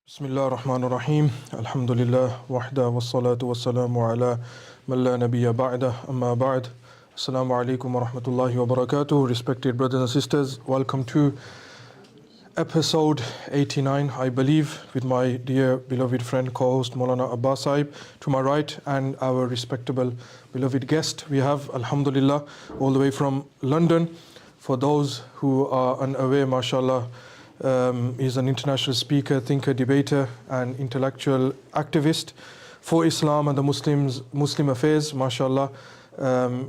Bismillah ar-Rahman ar-Rahim. Alhamdulillah. Wahda wa salatu wa salamu ala man la nabiyya ba'da. Amma ba'd. Assalamu alaikum wa rahmatullahi wa barakatuh. Respected brothers and sisters, welcome to episode 89, I believe, with my dear beloved friend, co-host Maulana Abbas Sahib to my right, and our respectable beloved guest. We have, alhamdulillah, all the way from London. For those who are unaware, mashallah, he's an international speaker, thinker, debater, and intellectual activist for Islam and the Muslim affairs, mashallah.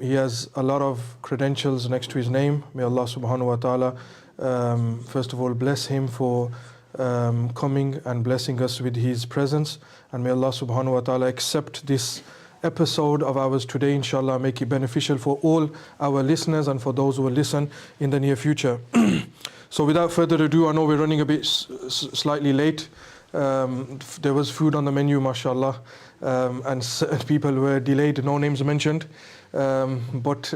He has a lot of credentials next to his name. May Allah subhanahu wa ta'ala first of all bless him for coming and blessing us with his presence, and may Allah subhanahu wa ta'ala accept this episode of ours today, inshallah, make it beneficial for all our listeners and for those who will listen in the near future. So without further ado, I know we're running a bit slightly late. There was food on the menu, mashallah, and certain people were delayed, no names mentioned. But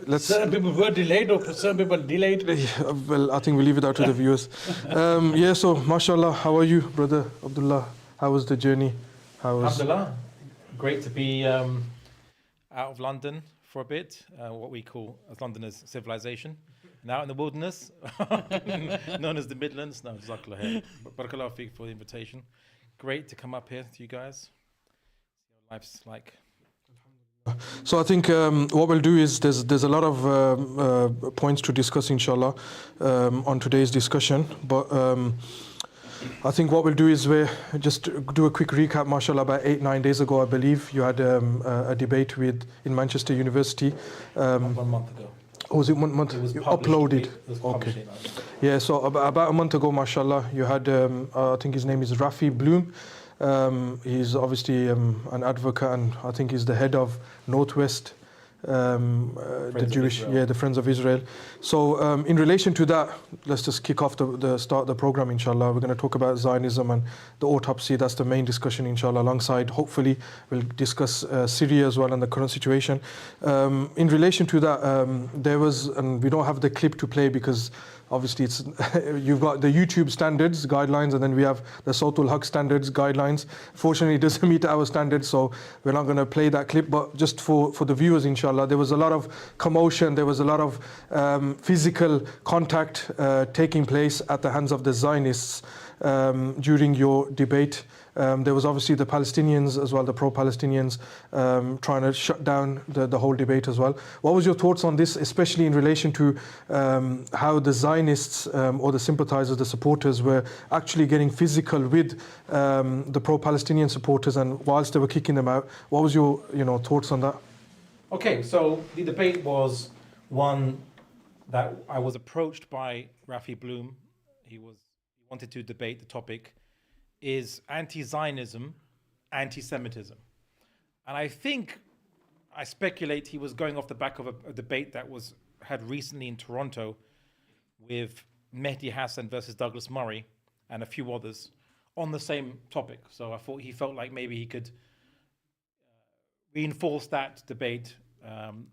let's... Certain people were delayed or certain people delayed? Well, I think we'll leave it out to the viewers. Yeah, so mashallah, how are you, brother Abdullah? How was the journey? Alhamdulillah. Great to be out of London for a bit, what we call as Londoners civilization. Now in the wilderness, known as the Midlands. No, Jazakallah khair. Barakallahu feek for the invitation. Great to come up here to you guys. See what life's like. So I think what we'll do is there's a lot of points to discuss, inshallah, on today's discussion. But I think what we'll do is we'll just do a quick recap. Mashallah, about 8-9 days ago, I believe, you had a debate in Manchester University. 1 month ago. Oh, was it 1 month? It was uploaded. It was okay. Yeah, so about a month ago, mashallah, you had, I think his name is Rafi Bloom. He's obviously an advocate, and I think he's the head of Northwest, the Jewish, the Friends of Israel. So in relation to that, let's just kick off the start of the program, inshallah. We're going to talk about Zionism and the autopsy. That's the main discussion, inshallah. Alongside, hopefully, we'll discuss Syria as well and the current situation. In relation to that, there was, and we don't have the clip to play because obviously it's you've got the YouTube standards, guidelines, and then we have the Sautul Haq standards, guidelines. Fortunately, it doesn't meet our standards, so we're not going to play that clip. But just for the viewers, inshallah, there was a lot of commotion, there was a lot of physical contact taking place at the hands of the Zionists during your debate. There was obviously the Palestinians as well, the pro-Palestinians, trying to shut down the whole debate as well. What was your thoughts on this, especially in relation to how the Zionists or the sympathizers, the supporters, were actually getting physical with the pro-Palestinian supporters, and whilst they were kicking them out? What was your thoughts on that? Okay, so the debate was one that I was approached by Rafi Bloom. He wanted to debate the topic, is anti-Zionism, anti-Semitism. And I speculate he was going off the back of a debate that had recently in Toronto with Mehdi Hassan versus Douglas Murray and a few others on the same topic. So I thought he felt like maybe he could reinforce that debate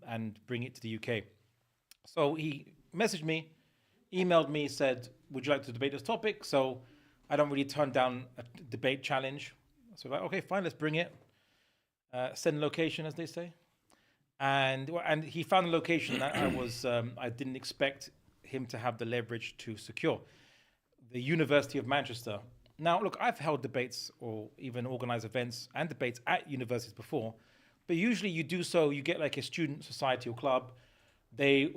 and bring it to the UK. So he messaged me, emailed me, said, would you like to debate this topic? So I don't really turn down a debate challenge. So like, okay, fine, let's bring it. Send location, as they say. And he found a location that I didn't expect him to have the leverage to secure. The University of Manchester. Now, look, I've held debates or even organized events and debates at universities before, but usually you do so, you get like a student society or club. They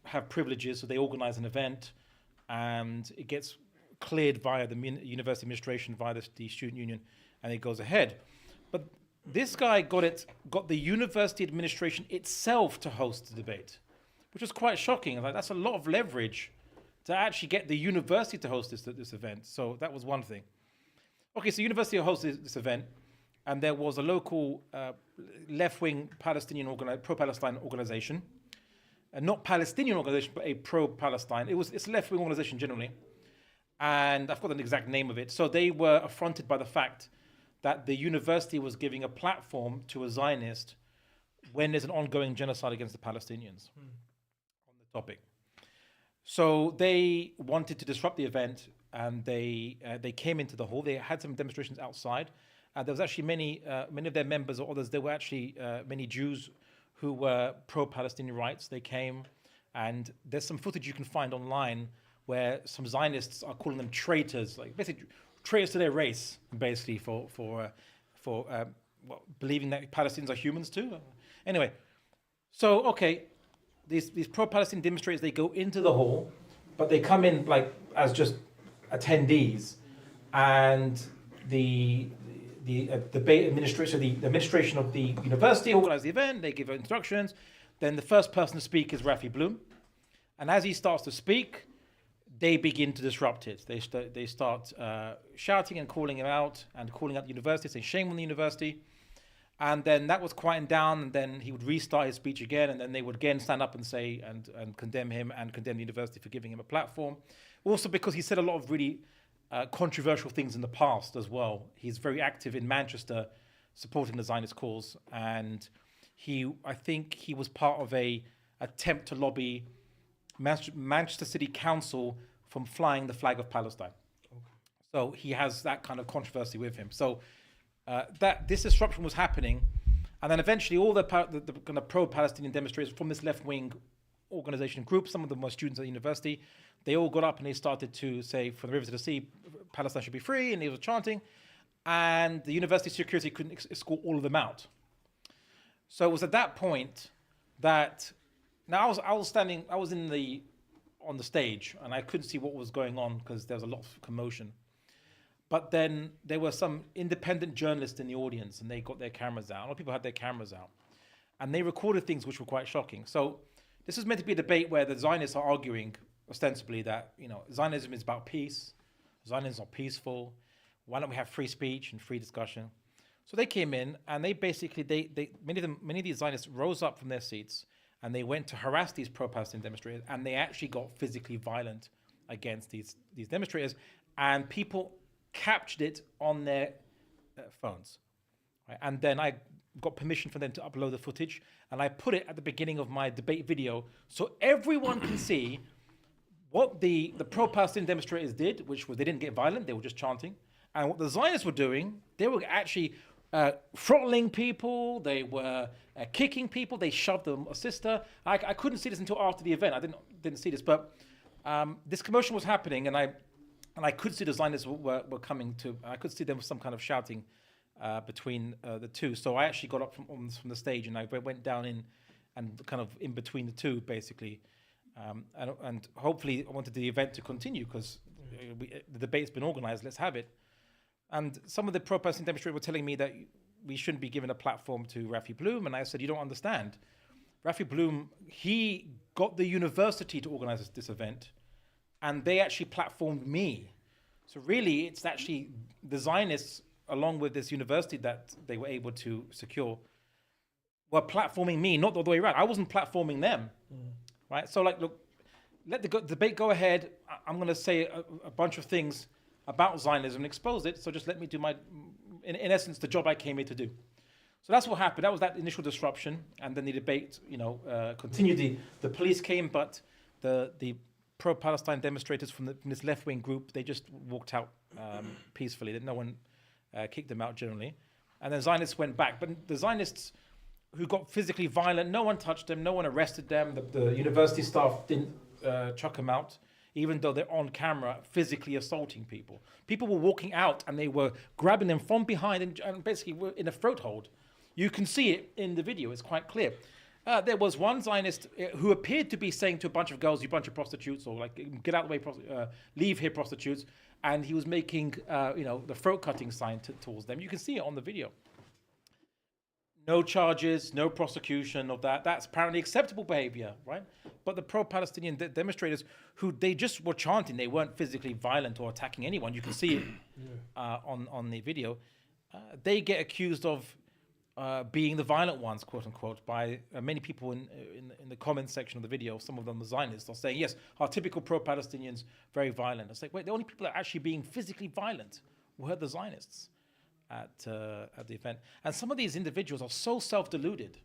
have privileges, so they organize an event and it gets cleared via the university administration, via the student union, and it goes ahead. But this guy got the university administration itself to host the debate, which was quite shocking. Like, that's a lot of leverage to actually get the university to host this event. So that was one thing. Okay, so university hosted this event, and there was a local left-wing Palestinian pro-Palestine organization, not Palestinian organization, but a pro-Palestine. It's a left-wing organization generally. And I've got an exact name of it. So they were affronted by the fact that the university was giving a platform to a Zionist when there's an ongoing genocide against the Palestinians on the topic. So they wanted to disrupt the event and they came into the hall. They had some demonstrations outside. There was actually many of their members or others. There were actually many Jews who were pro-Palestinian rights. They came, and there's some footage you can find online where some Zionists are calling them traitors, like basically traitors to their race, basically for believing that Palestinians are humans too. Anyway, so okay, these pro-Palestinian demonstrators, they go into the hall, but they come in like as just attendees, and the debate administration, the administration of the university organize the event. They give instructions. Then the first person to speak is Rafi Bloom, and as he starts to speak, they begin to disrupt it. They start shouting and calling him out and calling out the university, saying shame on the university. And then that was quieting down, and then he would restart his speech again, and then they would again stand up and say and condemn him and condemn the university for giving him a platform. Also because he said a lot of really controversial things in the past as well. He's very active in Manchester supporting the Zionist cause, and I think he was part of a attempt to lobby Manchester City Council from flying the flag of Palestine. Okay. So he has that kind of controversy with him. So that this disruption was happening, and then eventually all the kind of pro-Palestinian demonstrators from this left-wing organization group, some of them were students at the university, they all got up and they started to say, from the river to the sea, Palestine should be free, and they were chanting, and the university security couldn't escort all of them out. So it was at that point that, now I was on the stage, and I couldn't see what was going on because there was a lot of commotion. But then there were some independent journalists in the audience, and they got their cameras out. A lot of people had their cameras out, and they recorded things which were quite shocking. So this was meant to be a debate where the Zionists are arguing ostensibly that, Zionism is about peace. Zionism is not peaceful. Why don't we have free speech and free discussion? So they came in, and they basically, many of these Zionists rose up from their seats, and they went to harass these pro-Palestinian demonstrators, and they actually got physically violent against these demonstrators, and people captured it on their phones. Right? And then I got permission for them to upload the footage, and I put it at the beginning of my debate video so everyone can see what the pro-Palestinian demonstrators did, which was they didn't get violent, they were just chanting. And what the Zionists were doing, they were actually throttling people, they were kicking people, they shoved a sister. I couldn't see this until after the event. I didn't see this, but this commotion was happening, and I could see the Zionists were coming to. I could see them with some kind of shouting between the two. So I actually got up from the stage, and I went down in and kind of in between the two, basically. And hopefully I wanted the event to continue because the debate's been organized. Let's have it. And some of the pro-Palestinian demonstrators were telling me that we shouldn't be given a platform to Rafi Bloom. And I said, you don't understand. Rafi Bloom, he got the university to organize this event, and they actually platformed me. So really, it's actually the Zionists, along with this university that they were able to secure, were platforming me, not the other way around. I wasn't platforming them, right? So like, look, let the debate go ahead. I'm going to say a bunch of things about Zionism and expose it. So just let me do in essence, the job I came here to do. So that's what happened. That was that initial disruption, and then the debate, continued. The police came, but the pro-Palestine demonstrators from this left-wing group, they just walked out peacefully. No one kicked them out generally. And then Zionists went back. But the Zionists who got physically violent, no one touched them, no one arrested them. The university staff didn't chuck them out, even though they're on camera physically assaulting people. People were walking out, and they were grabbing them from behind and basically were in a throat hold. You can see it in the video. It's quite clear. There was one Zionist who appeared to be saying to a bunch of girls, you bunch of prostitutes, or like, get out of the way, leave here, prostitutes. And he was making, the throat cutting sign towards them. You can see it on the video. No charges, no prosecution of that. That's apparently acceptable behavior, right? But the pro-Palestinian demonstrators, who they just were chanting, they weren't physically violent or attacking anyone. You can see it on the video. They get accused of being the violent ones, quote unquote, by many people in the comments section of the video. Some of them, the Zionists, are saying, yes, our typical pro-Palestinians, very violent. It's like, wait, the only people that are actually being physically violent were the Zionists at the event. And some of these individuals are so self-deluded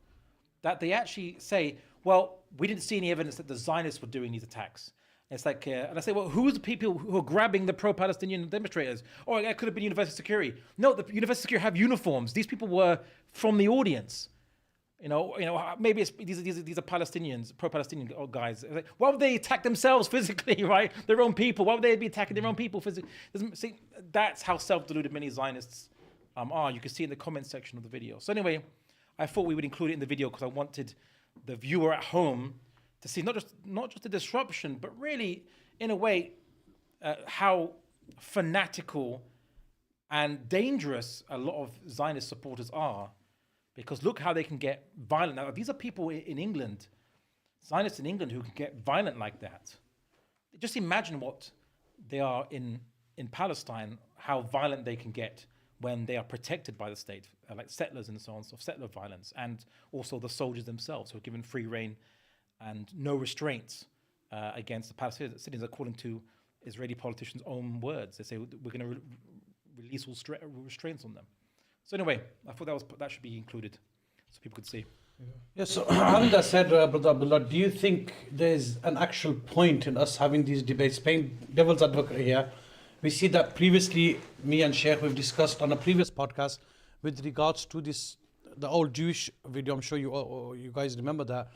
that they actually say, well, we didn't see any evidence that the Zionists were doing these attacks. It's like, and I say, well, who's the people who are grabbing the pro-Palestinian demonstrators? Oh, that could have been university security. No, the university security have uniforms. These people were from the audience. Maybe these are Palestinians, pro-Palestinian guys. Like, why would they attack themselves physically, right? Their own people. Why would they be attacking their own people physically? See, that's how self-deluded many Zionists are. You can see in the comment section of the video. So anyway, I thought we would include it in the video because I wanted the viewer at home to see not just the disruption, but really, in a way, how fanatical and dangerous a lot of Zionist supporters are. Because look how they can get violent. Now, these are people in England, Zionists in England, who can get violent like that. Just imagine what they are in Palestine, how violent they can get when they are protected by the state, like settlers and so on, so settler violence, and also the soldiers themselves who are given free reign and no restraints against the Palestinians, according to Israeli politicians' own words. They say we're going to release all restraints on them. So anyway, I thought that should be included so people could see. Yes, so having that said, Brother Abdullah, do you think there's an actual point in us having these debates? Playing devil's advocate here, we see that previously, me and Sheikh, we've discussed on a previous podcast with regards to the old Jewish video, I'm sure you guys remember that,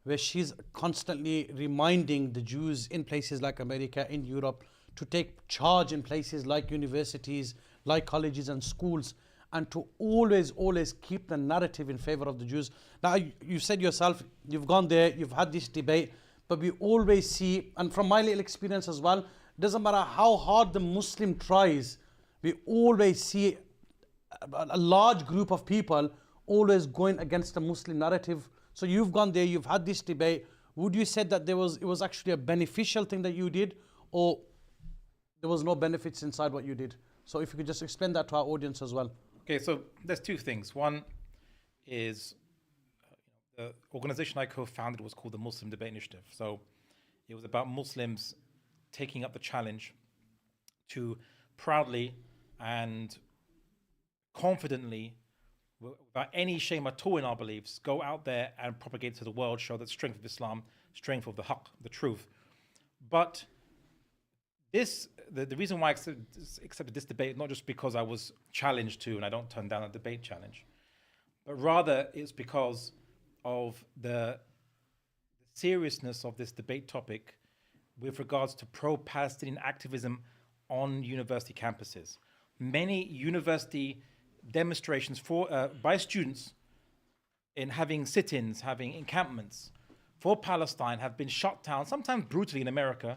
where she's constantly reminding the Jews in places like America, in Europe, to take charge in places like universities, like colleges and schools, and to always keep the narrative in favor of the Jews. Now, you said yourself, you've gone there, you've had this debate, but we always see, and from my little experience as well, doesn't matter how hard the Muslim tries, we always see a large group of people always going against the Muslim narrative. So you've gone there, you've had this debate. Would you say that it was actually a beneficial thing that you did, or there was no benefits inside what you did? So if you could just explain that to our audience as well. Okay, so there's two things. One is the organization I co-founded was called the Muslim Debate Initiative. So it was about Muslims taking up the challenge to proudly and confidently, without any shame at all in our beliefs, go out there and propagate to the world, show the strength of Islam, strength of the haqq, the truth. But the reason why I accepted this debate, not just because I was challenged to, and I don't turn down a debate challenge, but rather it's because of the seriousness of this debate topic with regards to pro-Palestinian activism on university campuses. Many university demonstrations by students in having sit-ins, having encampments for Palestine have been shut down, sometimes brutally in America,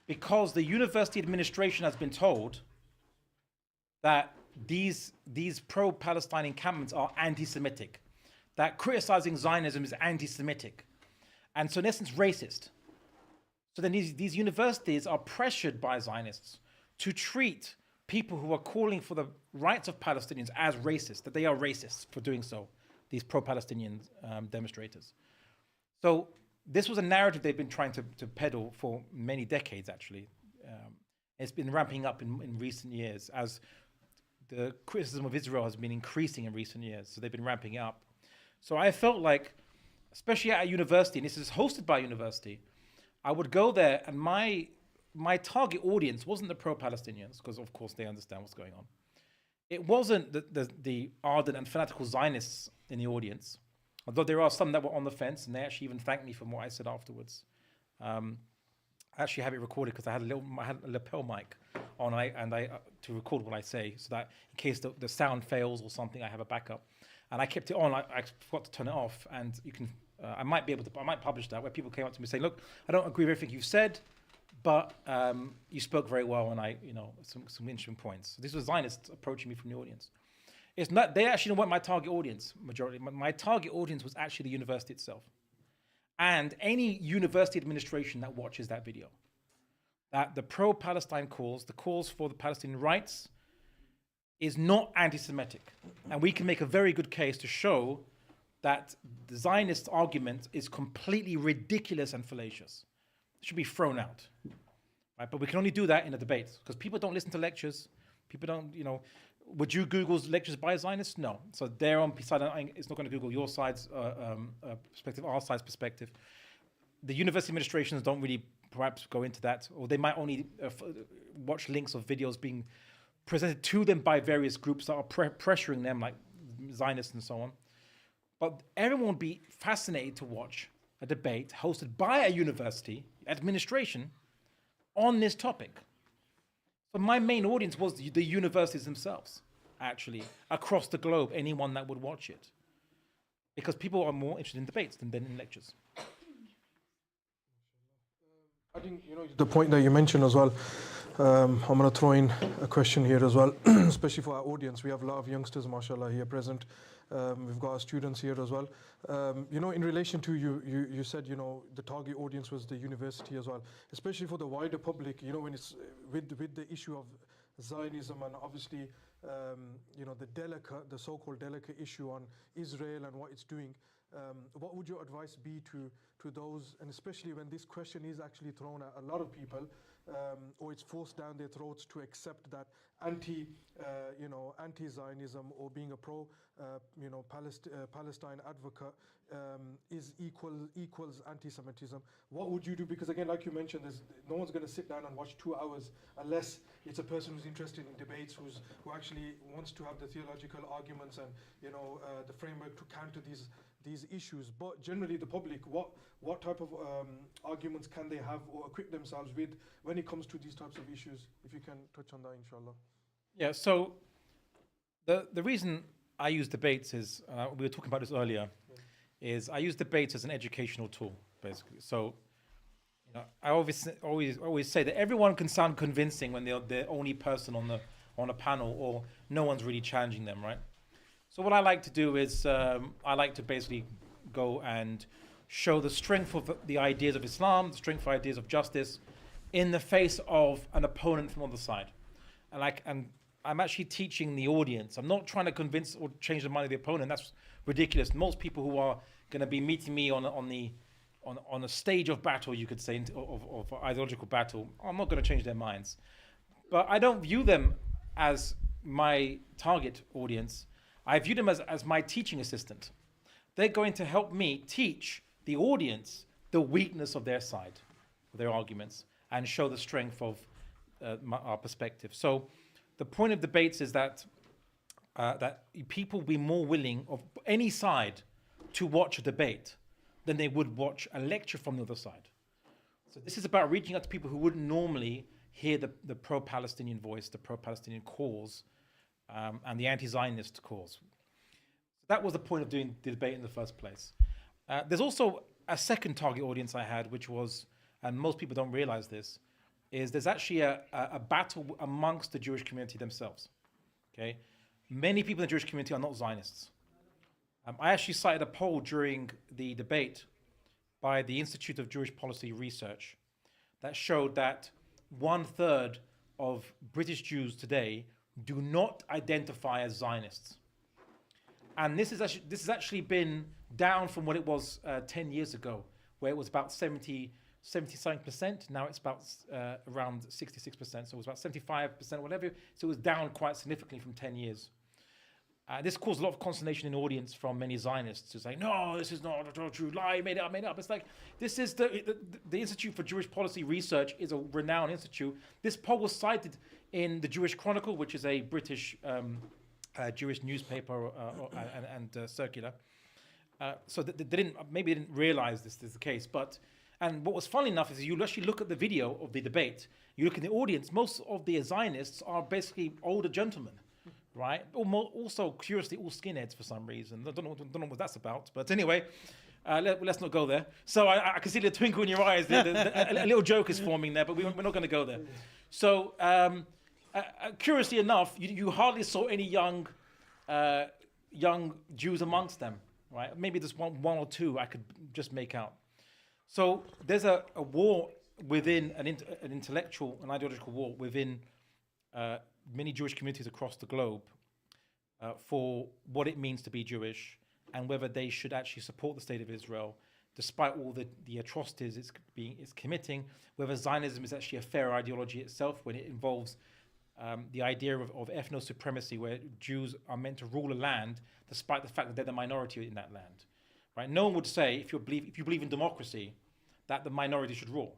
because the university administration has been told that these pro-Palestine encampments are anti-Semitic, that criticizing Zionism is anti-Semitic, and so in essence racist. So then these universities are pressured by Zionists to treat people who are calling for the rights of Palestinians as racist, that they are racists for doing so, these pro-Palestinian demonstrators. So this was a narrative they've been trying to peddle for many decades, actually. It's been ramping up in recent years as the criticism of Israel has been increasing in recent years. So they've been ramping it up. So I felt like, especially at a university, and this is hosted by a university, I would go there and my target audience wasn't the pro-Palestinians, because of course they understand what's going on. It wasn't the ardent and fanatical Zionists in the audience, although there are some that were on the fence, and they actually even thanked me for what I said afterwards. I actually have it recorded because I had a lapel mic on, to record what I say, so that in case the sound fails or something, I have a backup. And I kept it on. I forgot to turn it off, and you can. I might publish that, where people came up to me saying, "Look, I don't agree with everything you've said, but you spoke very well, and some interesting points." So this was Zionists approaching me from the audience. It's not, they actually weren't my target audience, majority. My target audience was actually the university itself. And any university administration that watches that video. That the pro-Palestine calls, the calls for the Palestinian rights, is not anti-Semitic. And we can make a very good case to show that the Zionist argument is completely ridiculous and fallacious. It should be thrown out. Right? But we can only do that in a debate, because people don't listen to lectures. People don't, would you Google lectures by Zionists? No. So they're on side, it's not going to Google your side's perspective, our side's perspective. the university administrations don't really perhaps go into that, or they might only watch links of videos being presented to them by various groups that are pressuring them, like Zionists and so on. But everyone would be fascinated to watch a debate hosted by a university administration on this topic. So my main audience was the universities themselves, actually, across the globe, anyone that would watch it. Because people are more interested in debates than in lectures. I think, the point that you mentioned as well, I'm going to throw in a question here as well, especially for our audience. We have a lot of youngsters, mashallah, here present. We've got our students here as well. In relation to you said, the target audience was the university as well, especially for the wider public, when it's with the issue of Zionism and obviously, the so-called delicate issue on Israel and what it's doing. What would your advice be to those, and especially when this question is actually thrown at a lot of people, or it's forced down their throats to accept that anti-Zionism or being a Palestine advocate equals anti-Semitism? What would you do? Because again, like you mentioned, no one's going to sit down and watch 2 hours unless it's a person who's interested in debates, who actually wants to have the theological arguments and the framework to counter these issues. But generally, the public, what type of arguments can they have or equip themselves with when it comes to these types of issues? If you can touch on that, inshallah. Yeah, so the reason I use debates is, we were talking about this earlier, is I use debates as an educational tool, basically. So I always say that everyone can sound convincing when they're the only person on a panel, or no one's really challenging them, right? So what I like to do is I like to basically go and show the strength of the ideas of Islam, the strength of ideas of justice, in the face of an opponent from the other side. And I'm actually teaching the audience. I'm not trying to convince or change the mind of the opponent. That's ridiculous. Most people who are going to be meeting me on a stage of battle, you could say, of ideological battle, I'm not going to change their minds. But I don't view them as my target audience. I view them as my teaching assistant. They're going to help me teach the audience the weakness of their side, of their arguments, and show the strength of our perspective. So the point of debates is that people be more willing of any side to watch a debate than they would watch a lecture from the other side. So this is about reaching out to people who wouldn't normally hear the pro-Palestinian voice, the pro-Palestinian cause, and the anti-Zionist cause. So that was the point of doing the debate in the first place. There's also a second target audience I had, which was, and most people don't realize this, is there's actually a battle amongst the Jewish community themselves. Okay, many people in the Jewish community are not Zionists. I actually cited a poll during the debate by the Institute of Jewish Policy Research that showed that 1/3 of British Jews today do not identify as Zionists. And this has actually been down from what it was 10 years ago, where it was about 70-something%. Now it's about around 66%. So it was about 75%, whatever. So it was down quite significantly from 10 years. This caused a lot of consternation in the audience from many Zionists who say, no, this is not a true lie, made it up. It's like, this is the Institute for Jewish Policy Research is a renowned institute. This poll was cited in the Jewish Chronicle, which is a British Jewish newspaper and circular. So they didn't realize this is the case. And what was funny enough is you actually look at the video of the debate, you look at the audience, most of the Zionists are basically older gentlemen. Right? Also, curiously, all skinheads for some reason. I don't know what that's about. But anyway, let's not go there. So I can see the twinkle in your eyes. A little joke is forming there, but we're not going to go there. So curiously enough, you hardly saw any young Jews amongst them. Right? Maybe there's one or two I could just make out. So there's a war within an intellectual, an ideological war within many Jewish communities across the globe for what it means to be Jewish and whether they should actually support the state of Israel despite all the atrocities it's committing, whether Zionism is actually a fair ideology itself when it involves the idea of ethno-supremacy, where Jews are meant to rule a land despite the fact that they're the minority in that land. Right? No one would say, if you believe in democracy, that the minority should rule.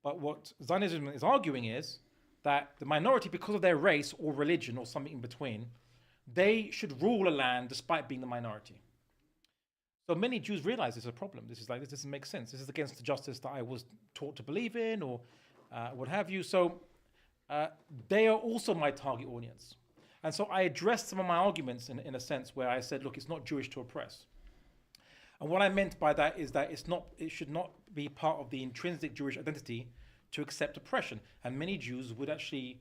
But what Zionism is arguing is that the minority, because of their race or religion or something in between, they should rule a land despite being the minority. So many Jews realize this is a problem. This doesn't make sense. This is against the justice that I was taught to believe in, or what have you. So they are also my target audience. And so I addressed some of my arguments in a sense where I said, look, it's not Jewish to oppress. And what I meant by that is that it should not be part of the intrinsic Jewish identity to accept oppression. And many Jews would actually,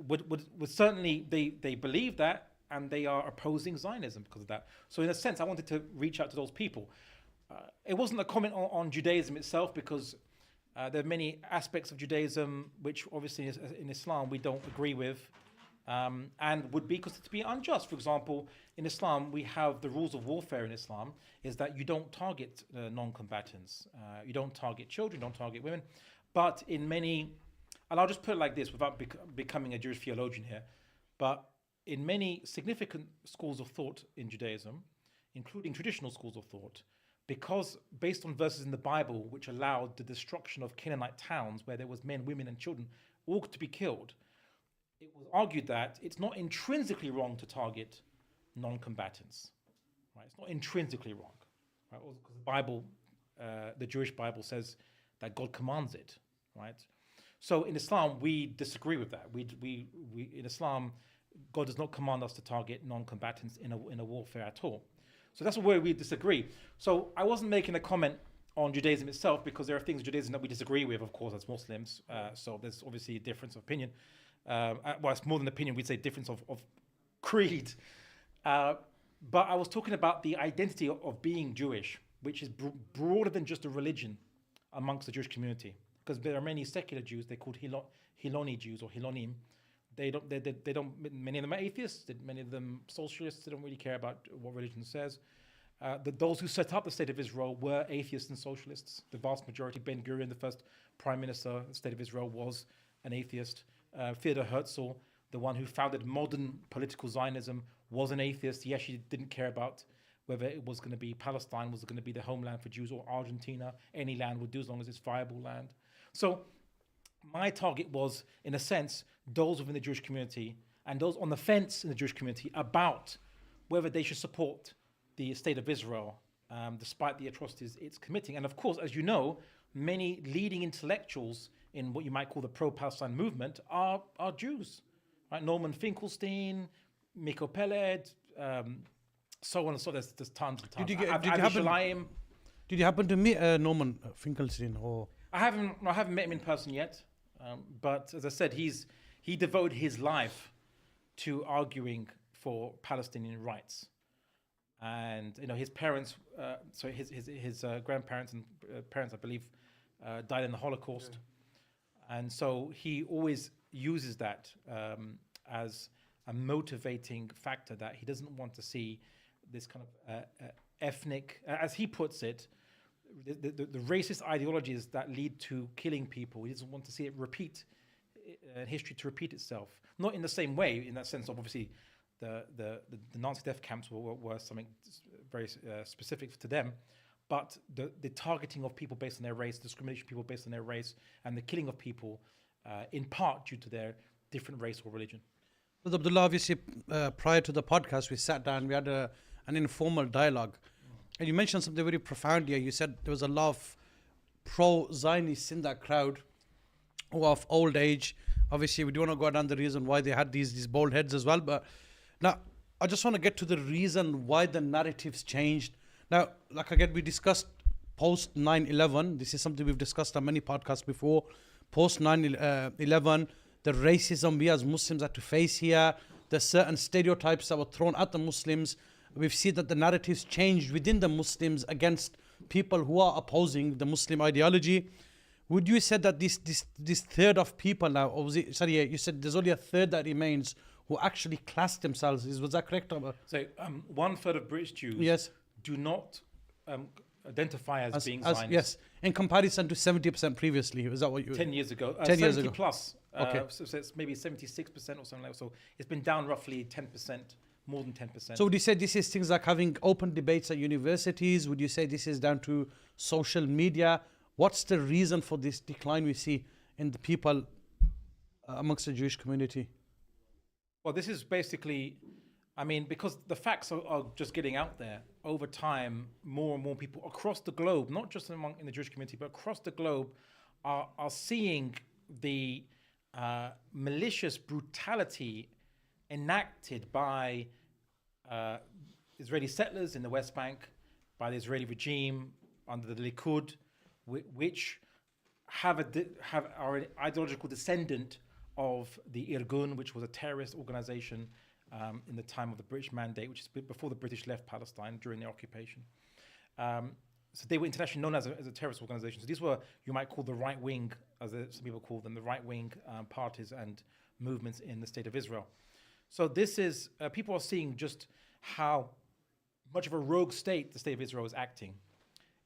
would certainly, they believe that, and they are opposing Zionism because of that. So in a sense, I wanted to reach out to those people. It wasn't a comment on Judaism itself, because there are many aspects of Judaism which obviously in Islam we don't agree with, and would be considered to be unjust. For example, in Islam, we have the rules of warfare in Islam is that you don't target non-combatants, you don't target children, you don't target women. But in many, and I'll just put it like this without becoming a Jewish theologian here, but in many significant schools of thought in Judaism, including traditional schools of thought, because based on verses in the Bible which allowed the destruction of Canaanite towns where there was men, women, and children all to be killed, it was argued that it's not intrinsically wrong to target non-combatants. Right? It's not intrinsically wrong, right? Because the Bible, the Jewish Bible says that God commands it, right? So in Islam, we disagree with that. We in Islam, God does not command us to target non-combatants in a warfare at all. So that's where we disagree. So I wasn't making a comment on Judaism itself, because there are things in Judaism that we disagree with, of course, as Muslims. So there's obviously a difference of opinion. Well, it's more than opinion, we'd say difference of creed. But I was talking about the identity of being Jewish, which is broader than just a religion amongst the Jewish community. Because there are many secular Jews, they're called Hiloni Jews or Hilonim. They don't. Many of them are atheists. Many of them socialists. They don't really care about what religion says. Those who set up the state of Israel were atheists and socialists. The vast majority. Ben Gurion, the first prime minister of the state of Israel, was an atheist. Theodor Herzl, the one who founded modern political Zionism, was an atheist. He actually didn't care about whether it was going to be Palestine, was going to be the homeland for Jews, or Argentina. Any land would do as long as it's viable land. So my target was, in a sense, those within the Jewish community and those on the fence in the Jewish community about whether they should support the state of Israel, despite the atrocities it's committing. And of course, as you know, many leading intellectuals in what you might call the pro-Palestine movement are Jews, right? Norman Finkelstein, Miko Peled, so on and so on. There's tons and tons. Did you happen to meet Norman Finkelstein? Or I haven't met him in person yet. But as I said, he devoted his life to arguing for Palestinian rights, and his parents, his grandparents and parents, I believe, died in the Holocaust, and so he always uses that as a motivating factor, that he doesn't want to see this kind of ethnic, as he puts it, the racist ideologies that lead to killing people. He doesn't want to see it repeat, history to repeat itself. Not in the same way, in that sense of obviously the Nazi death camps were something very specific to them, but the targeting of people based on their race, discrimination of people based on their race, and the killing of people in part due to their different race or religion. Well, Abdullah, obviously, prior to the podcast, we sat down, we had an informal dialogue. And you mentioned something very profound here. You said there was a lot of pro-Zionists in that crowd who are of old age. Obviously, we don't want to go down the reason why they had these bald heads as well. But now, I just want to get to the reason why the narratives changed. Now, like again, we discussed post 9/11. This is something we've discussed on many podcasts before. Post 9/11, the racism we as Muslims had to face here, the certain stereotypes that were thrown at the Muslims. We've seen that the narratives changed within the Muslims against people who are opposing the Muslim ideology. Would you say that this third of people now, or was it, sorry, you said there's only a third that remains who actually class themselves? Was that correct? So 1/3 of British Jews do not identify as being Zionists. Yes, in comparison to 70% previously. Is that what you... 10 years ago. 10 years 70 ago. plus. Okay. So it's maybe 76% or something like that. So it's been down roughly 10%. More than 10%. So would you say this is things like having open debates at universities? Would you say this is down to social media? What's the reason for this decline we see in the people amongst the Jewish community? Well, this is basically, I mean, because the facts are just getting out there over time, more and more people across the globe, not just in the Jewish community, but across the globe, are seeing the malicious brutality enacted by Israeli settlers in the West Bank, by the Israeli regime under the Likud, which are an ideological descendant of the Irgun, which was a terrorist organization in the time of the British Mandate, which is before the British left Palestine during the occupation. So they were internationally known as a terrorist organization. So these were, you might call the right wing, as some people call them, the right wing parties and movements in the state of Israel. So this is, people are seeing just how much of a rogue state the state of Israel is acting.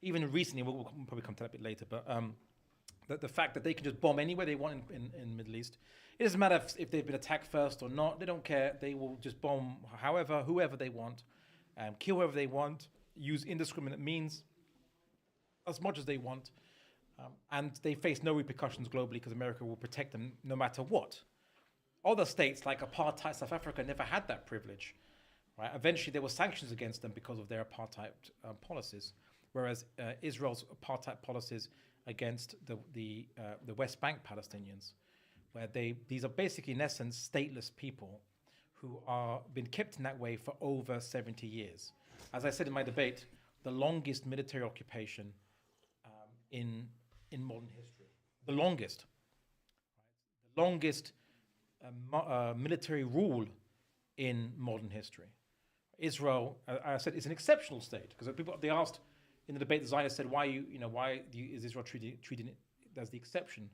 Even recently, we'll probably come to that a bit later, but the fact that they can just bomb anywhere they want in the Middle East. It doesn't matter if they've been attacked first or not. They don't care. They will just bomb whoever they want, kill whoever they want, use indiscriminate means as much as they want. And they face no repercussions globally because America will protect them no matter what. Other states like apartheid South Africa never had that privilege. Right? Eventually there were sanctions against them because of their apartheid policies, whereas Israel's apartheid policies against the West Bank Palestinians, where these are basically in essence stateless people who are been kept in that way for over 70 years. As I said in my debate, the longest military occupation in modern history. The longest. Right? The longest military rule in modern history. Israel, I said, is an exceptional state because they asked in the debate, the Zionists said, why is Israel treating it as the exception?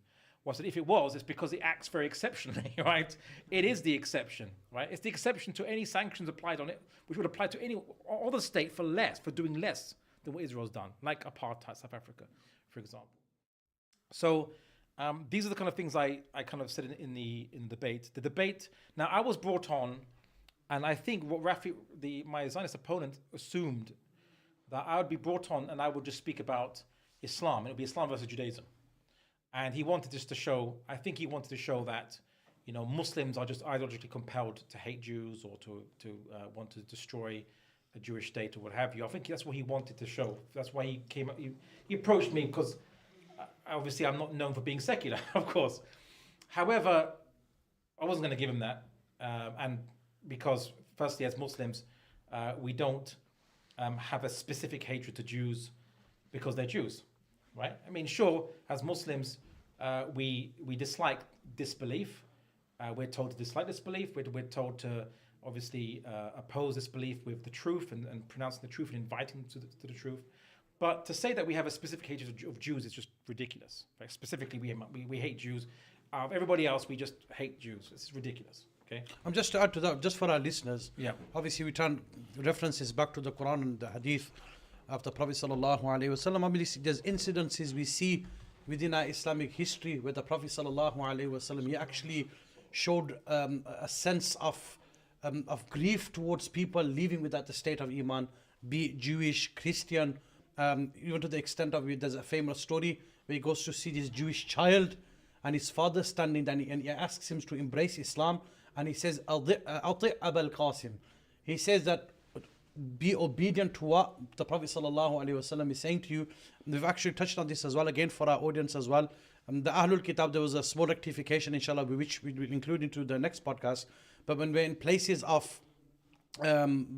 Well, I said, if it was, it's because it acts very exceptionally, right? It is the exception, right? It's the exception to any sanctions applied on it, which would apply to any other state for doing less than what Israel's done, like apartheid South Africa, for example. So these are the kind of things I kind of said in the debate. The debate, now I was brought on, and I think what my Zionist opponent assumed that I would be brought on and I would just speak about Islam. It would be Islam versus Judaism. And he wanted just to show, I think he wanted to show that, Muslims are just ideologically compelled to hate Jews or to want to destroy a Jewish state or what have you. I think that's what he wanted to show. That's why he came up, he approached me because obviously I'm not known for being secular, of course. However, I wasn't going to give him that. And because firstly, as Muslims, we don't have a specific hatred to Jews because they're Jews, right? I mean, sure, as Muslims, we dislike disbelief. We're told to dislike disbelief. We're told to obviously oppose disbelief with the truth and pronouncing the truth and inviting them to the truth. But to say that we have a specific hatred of Jews is just ridiculous. Right? Specifically, we hate Jews. Everybody else, we just hate Jews. It's ridiculous. Okay. Just to add to that, just for our listeners, yeah. Obviously we turn references back to the Quran and the Hadith of the Prophet sallallahu alaihi wasallam. Obviously, there's incidences we see within our Islamic history where the Prophet sallallahu alaihi wasallam he actually showed a sense of grief towards people living without the state of Iman, be it Jewish, Christian, even to the extent of there's a famous story where he goes to see this Jewish child and his father standing there and he asks him to embrace Islam. And he says, Ati' Abul Qasim. He says that be obedient to what the Prophet ﷺ is saying to you. And we've actually touched on this as well, again for our audience as well. The Ahlul Kitab, there was a small rectification, inshallah, which we will include into the next podcast. But when we're in places of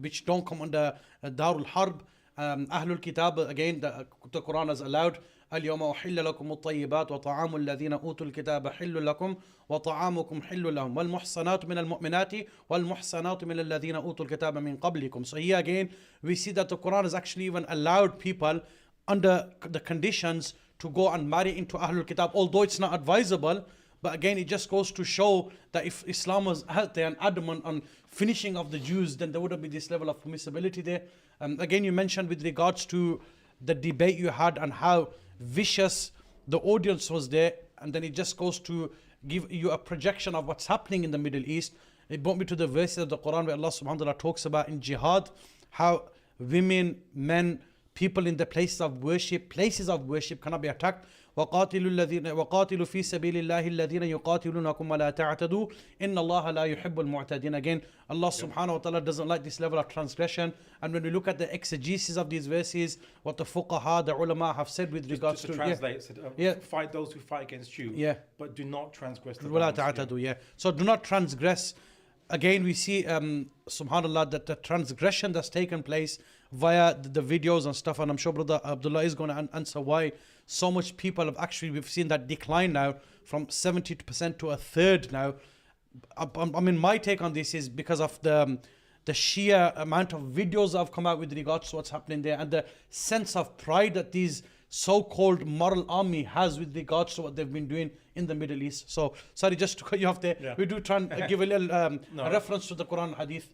which don't come under Darul Harb, Ahlul Kitab, again, the Quran has allowed اليوم أحل لكم الطيبات وطعام الذين أوتوا الكتاب حل لكم وطعامكم حل لهم والمحصنات من المؤمنات والمحصنات من الذين أوتوا الكتاب من قبلكم. So here again we see that the Quran has actually even allowed people under the conditions to go and marry into Ahlul Kitab, although it's not advisable. But again, it just goes to show that if Islam was out there and adamant on finishing of the Jews, then there would have been this level of permissibility there. Again, you mentioned with regards to the debate you had and how vicious the audience was there, and then it just goes to give you a projection of what's happening in the Middle East. It brought me to the verses of the Quran where Allah subhanahu wa ta'ala talks about in jihad how women, men, people in the places of worship cannot be attacked. وَقَاتِلُوا فِي سَبِيلِ اللَّهِ الَّذِينَ يُقَاتِلُونَكُمْ وَلَا تَعْتَدُوا إِنَّ اللَّهَ لَا يُحِبُّ الْمُعْتَدِينَ. Again, Allah subhanahu wa ta'ala doesn't like this level of transgression. And when we look at the exegesis of these verses, what the fuqaha, the ulama have said with regards just to to translate, said, fight those who fight against you, but do not transgress the وَلَا bounds. تَعْتَدُوا. So do not transgress. Again, we see, subhanAllah, that the transgression that's taken place via the videos and stuff, and I'm sure Brother Abdullah is going to answer why so much people have actually, we've seen that decline now from 70% to a third now. I mean, my take on this is because of the sheer amount of videos that have come out with regards to what's happening there, and the sense of pride that these so-called moral army has with regards to what they've been doing in the Middle East. So, sorry, just to cut you off there. Yeah. We do try and give a little a reference to the Quran and Hadith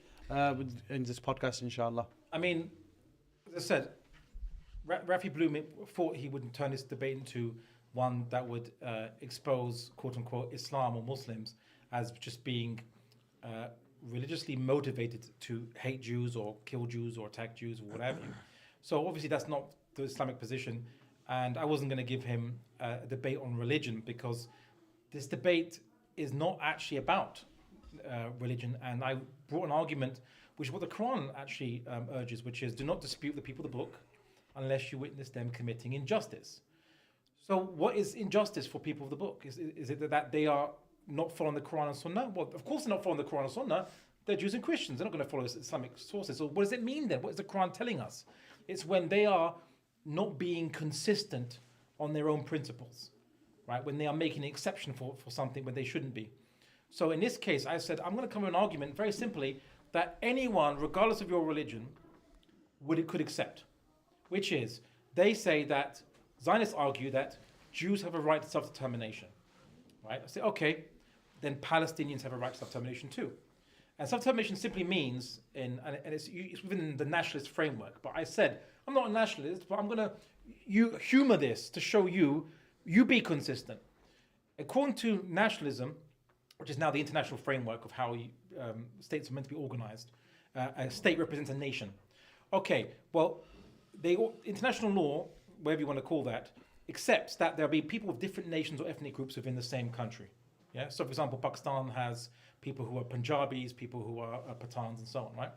in this podcast, inshallah. I mean, as I said, Rafi Bloom thought he would turn this debate into one that would expose, quote-unquote, Islam or Muslims as just being religiously motivated to hate Jews or kill Jews or attack Jews or whatever. So obviously that's not the Islamic position, and I wasn't going to give him a debate on religion, because this debate is not actually about religion. And I brought an argument, which is what the Quran actually urges, which is do not dispute the people of the book unless you witness them committing injustice. So what is injustice for people of the book? Is it that they are not following the Quran and Sunnah? Well, of course they're not following the Quran and Sunnah. They're Jews and Christians. They're not going to follow Islamic sources. So what does it mean then? What is the Quran telling us? It's when they are not being consistent on their own principles, right? When they are making an exception for something when they shouldn't be. So in this case, I said, I'm going to come with an argument very simply that anyone, regardless of your religion, could accept, which is they say that Zionists argue that Jews have a right to self-determination, right? I say, okay, then Palestinians have a right to self-determination too. And self-determination simply means, and it's within the nationalist framework, but I said, I'm not a nationalist, but I'm going to humor this to show you be consistent. According to nationalism, which is now the international framework of how states are meant to be organized, a state represents a nation. Okay, well, international law, whatever you want to call that, accepts that there'll be people of different nations or ethnic groups within the same country. Yeah. So, for example, Pakistan has people who are Punjabis, people who are Pathans, and so on. Right.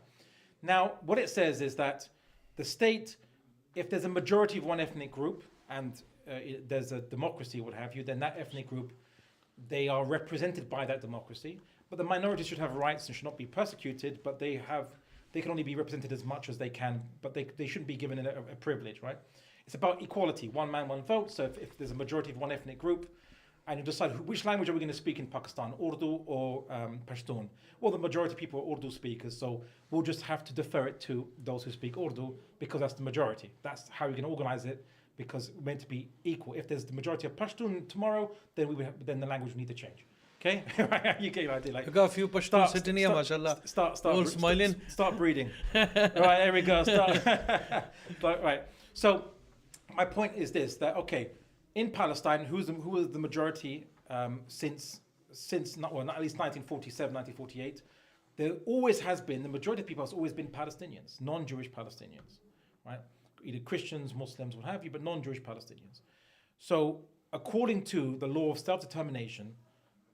Now, what it says is that the state, if there's a majority of one ethnic group and there's a democracy, what have you, then that ethnic group, they are represented by that democracy. But the minorities should have rights and should not be persecuted. But they can only be represented as much as they can. But they shouldn't be given a privilege. Right. It's about equality, one man, one vote. So if there's a majority of one ethnic group, and you decide which language are we going to speak in Pakistan, Urdu or Pashtun? Well, the majority of people are Urdu speakers, so we'll just have to defer it to those who speak Urdu because that's the majority. That's how you're going to organize it, because we're meant to be equal. If there's the majority of Pashtun tomorrow, then then the language will need to change. Okay, you get your idea. Like, I got a few Pashtuns sitting here, mashallah. Start all smiling. Start breeding. Right, there we go. Right. So my point is this: that okay. In Palestine, who was the majority since at least 1947, 1948, there always has been, the majority of people has always been Palestinians, non-Jewish Palestinians, right? Either Christians, Muslims, what have you, but non-Jewish Palestinians. So according to the law of self-determination,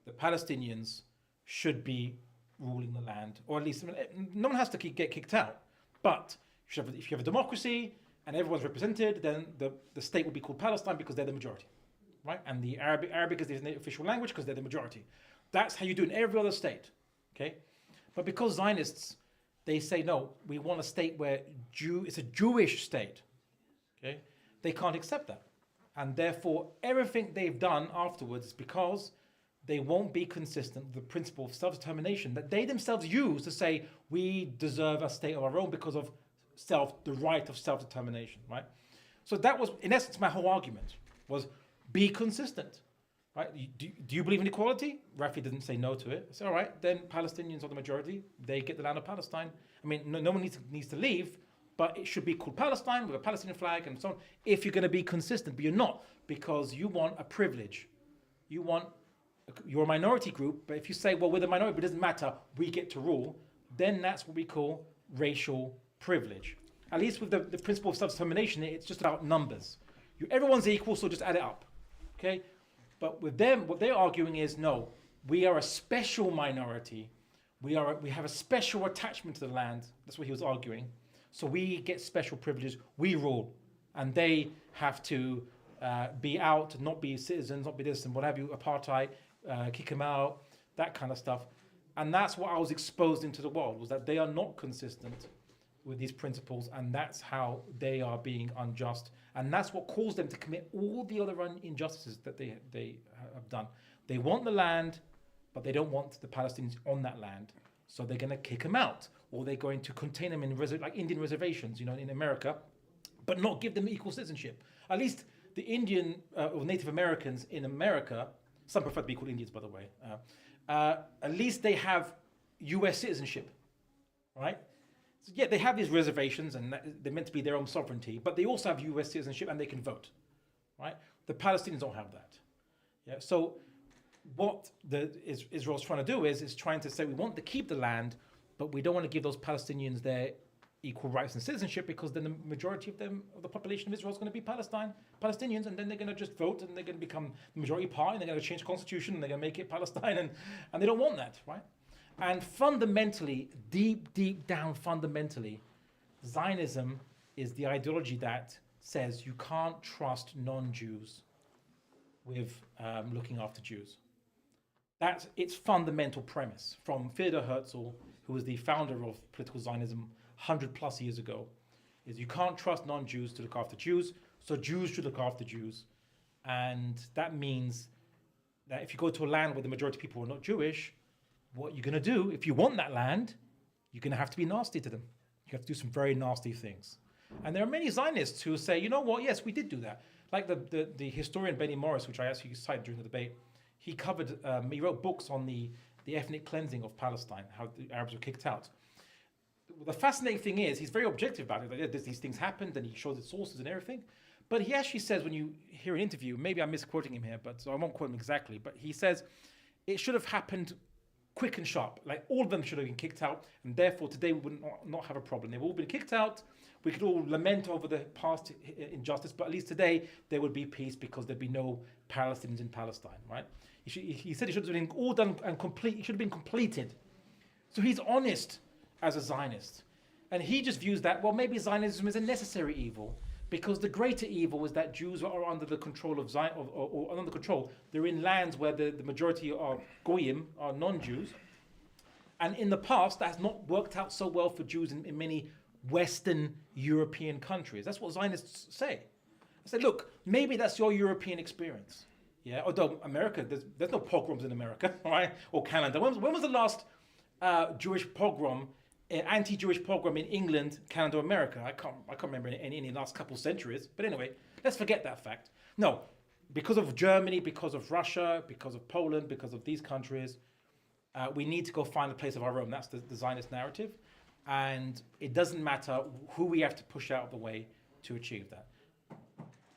the Palestinians should be ruling the land, or at least no one has to get kicked out. But if you have a democracy, and everyone's represented, then the state will be called Palestine because they're the majority, right? And the Arabic is the official language because they're the majority. That's how you do it in every other state, okay? But because Zionists, they say, no, we want a state where it's a Jewish state, okay? They can't accept that. And therefore, everything they've done afterwards is because they won't be consistent with the principle of self-determination that they themselves use to say, we deserve a state of our own because of the right of self-determination, right? So that was, in essence, my whole argument was be consistent, right? Do you believe in equality? Rafi didn't say no to it. I said, all right, then Palestinians are the majority. They get the land of Palestine. I mean, no one needs to leave, but it should be called Palestine with a Palestinian flag and so on. If you're going to be consistent, but you're not, because you want a privilege. You're a minority group, but if you say, well, we're the minority, but it doesn't matter, we get to rule, then that's what we call racial privilege. At least with the principle of self-determination, it's just about numbers. Everyone's equal, so just add it up. Okay? But with them, what they're arguing is, no, we are a special minority. We have a special attachment to the land. That's what he was arguing. So we get special privileges. We rule. And they have to be out, not be citizens, not be this and what have you, apartheid, kick them out, that kind of stuff. And that's what I was exposed into the world, was that they are not consistent with these principles, and that's how they are being unjust. And that's what caused them to commit all the other injustices that they have done. They want the land, but they don't want the Palestinians on that land. So they're going to kick them out, or they're going to contain them in like Indian reservations, in America, but not give them equal citizenship. At least the Indian or Native Americans in America, some prefer to be called Indians, by the way, at least they have US citizenship, right? So yeah, they have these reservations and they're meant to be their own sovereignty, but they also have US citizenship and they can vote, right? The Palestinians don't have that. Yeah. So what Israel's trying to do is trying to say we want to keep the land, but we don't want to give those Palestinians their equal rights and citizenship, because then the majority of the population of Israel is going to be Palestinians, and then they're going to just vote and they're going to become the majority party and they're going to change the constitution and they're going to make it Palestine, and they don't want that, right? And fundamentally, deep down, Zionism is the ideology that says you can't trust non-Jews with looking after Jews. That's its fundamental premise from Theodor Herzl, who was the founder of political Zionism 100 plus years ago, is you can't trust non-Jews to look after Jews, so Jews should look after Jews. And that means that if you go to a land where the majority of people are not Jewish, what you're going to do, if you want that land, you're going to have to be nasty to them. You have to do some very nasty things. And there are many Zionists who say, you know what, yes, we did do that. Like the historian Benny Morris, which I actually cited during the debate, he wrote books on the ethnic cleansing of Palestine, how the Arabs were kicked out. The fascinating thing is, he's very objective about it. Like, these things happened, and he shows the sources and everything. But he actually says, when you hear an interview, maybe I'm misquoting him here, but so I won't quote him exactly, but he says, it should have happened quick and sharp. Like, all of them should have been kicked out, and therefore today we would not have a problem. They've all been kicked out. We could all lament over the past injustice, but at least today there would be peace because there'd be no Palestinians in Palestine, right? He said it should have been all done and complete. It should have been completed. So he's honest as a Zionist. And he just views that, well, maybe Zionism is a necessary evil, because the greater evil is that Jews are under the control of Zion, or under control. They're in lands where the majority are Goyim, are non-Jews. And in the past, that has not worked out so well for Jews in many Western European countries. That's what Zionists say. I say, look, maybe that's your European experience. Yeah, although America, there's no pogroms in America, right? Or Canada. When was the last Jewish pogrom, anti-Jewish pogrom in England, Canada, America? I can't remember any in the last couple of centuries. But anyway, let's forget that fact. No, because of Germany, because of Russia, because of Poland, because of these countries, we need to go find a place of our own. That's the Zionist narrative. And it doesn't matter who we have to push out of the way to achieve that.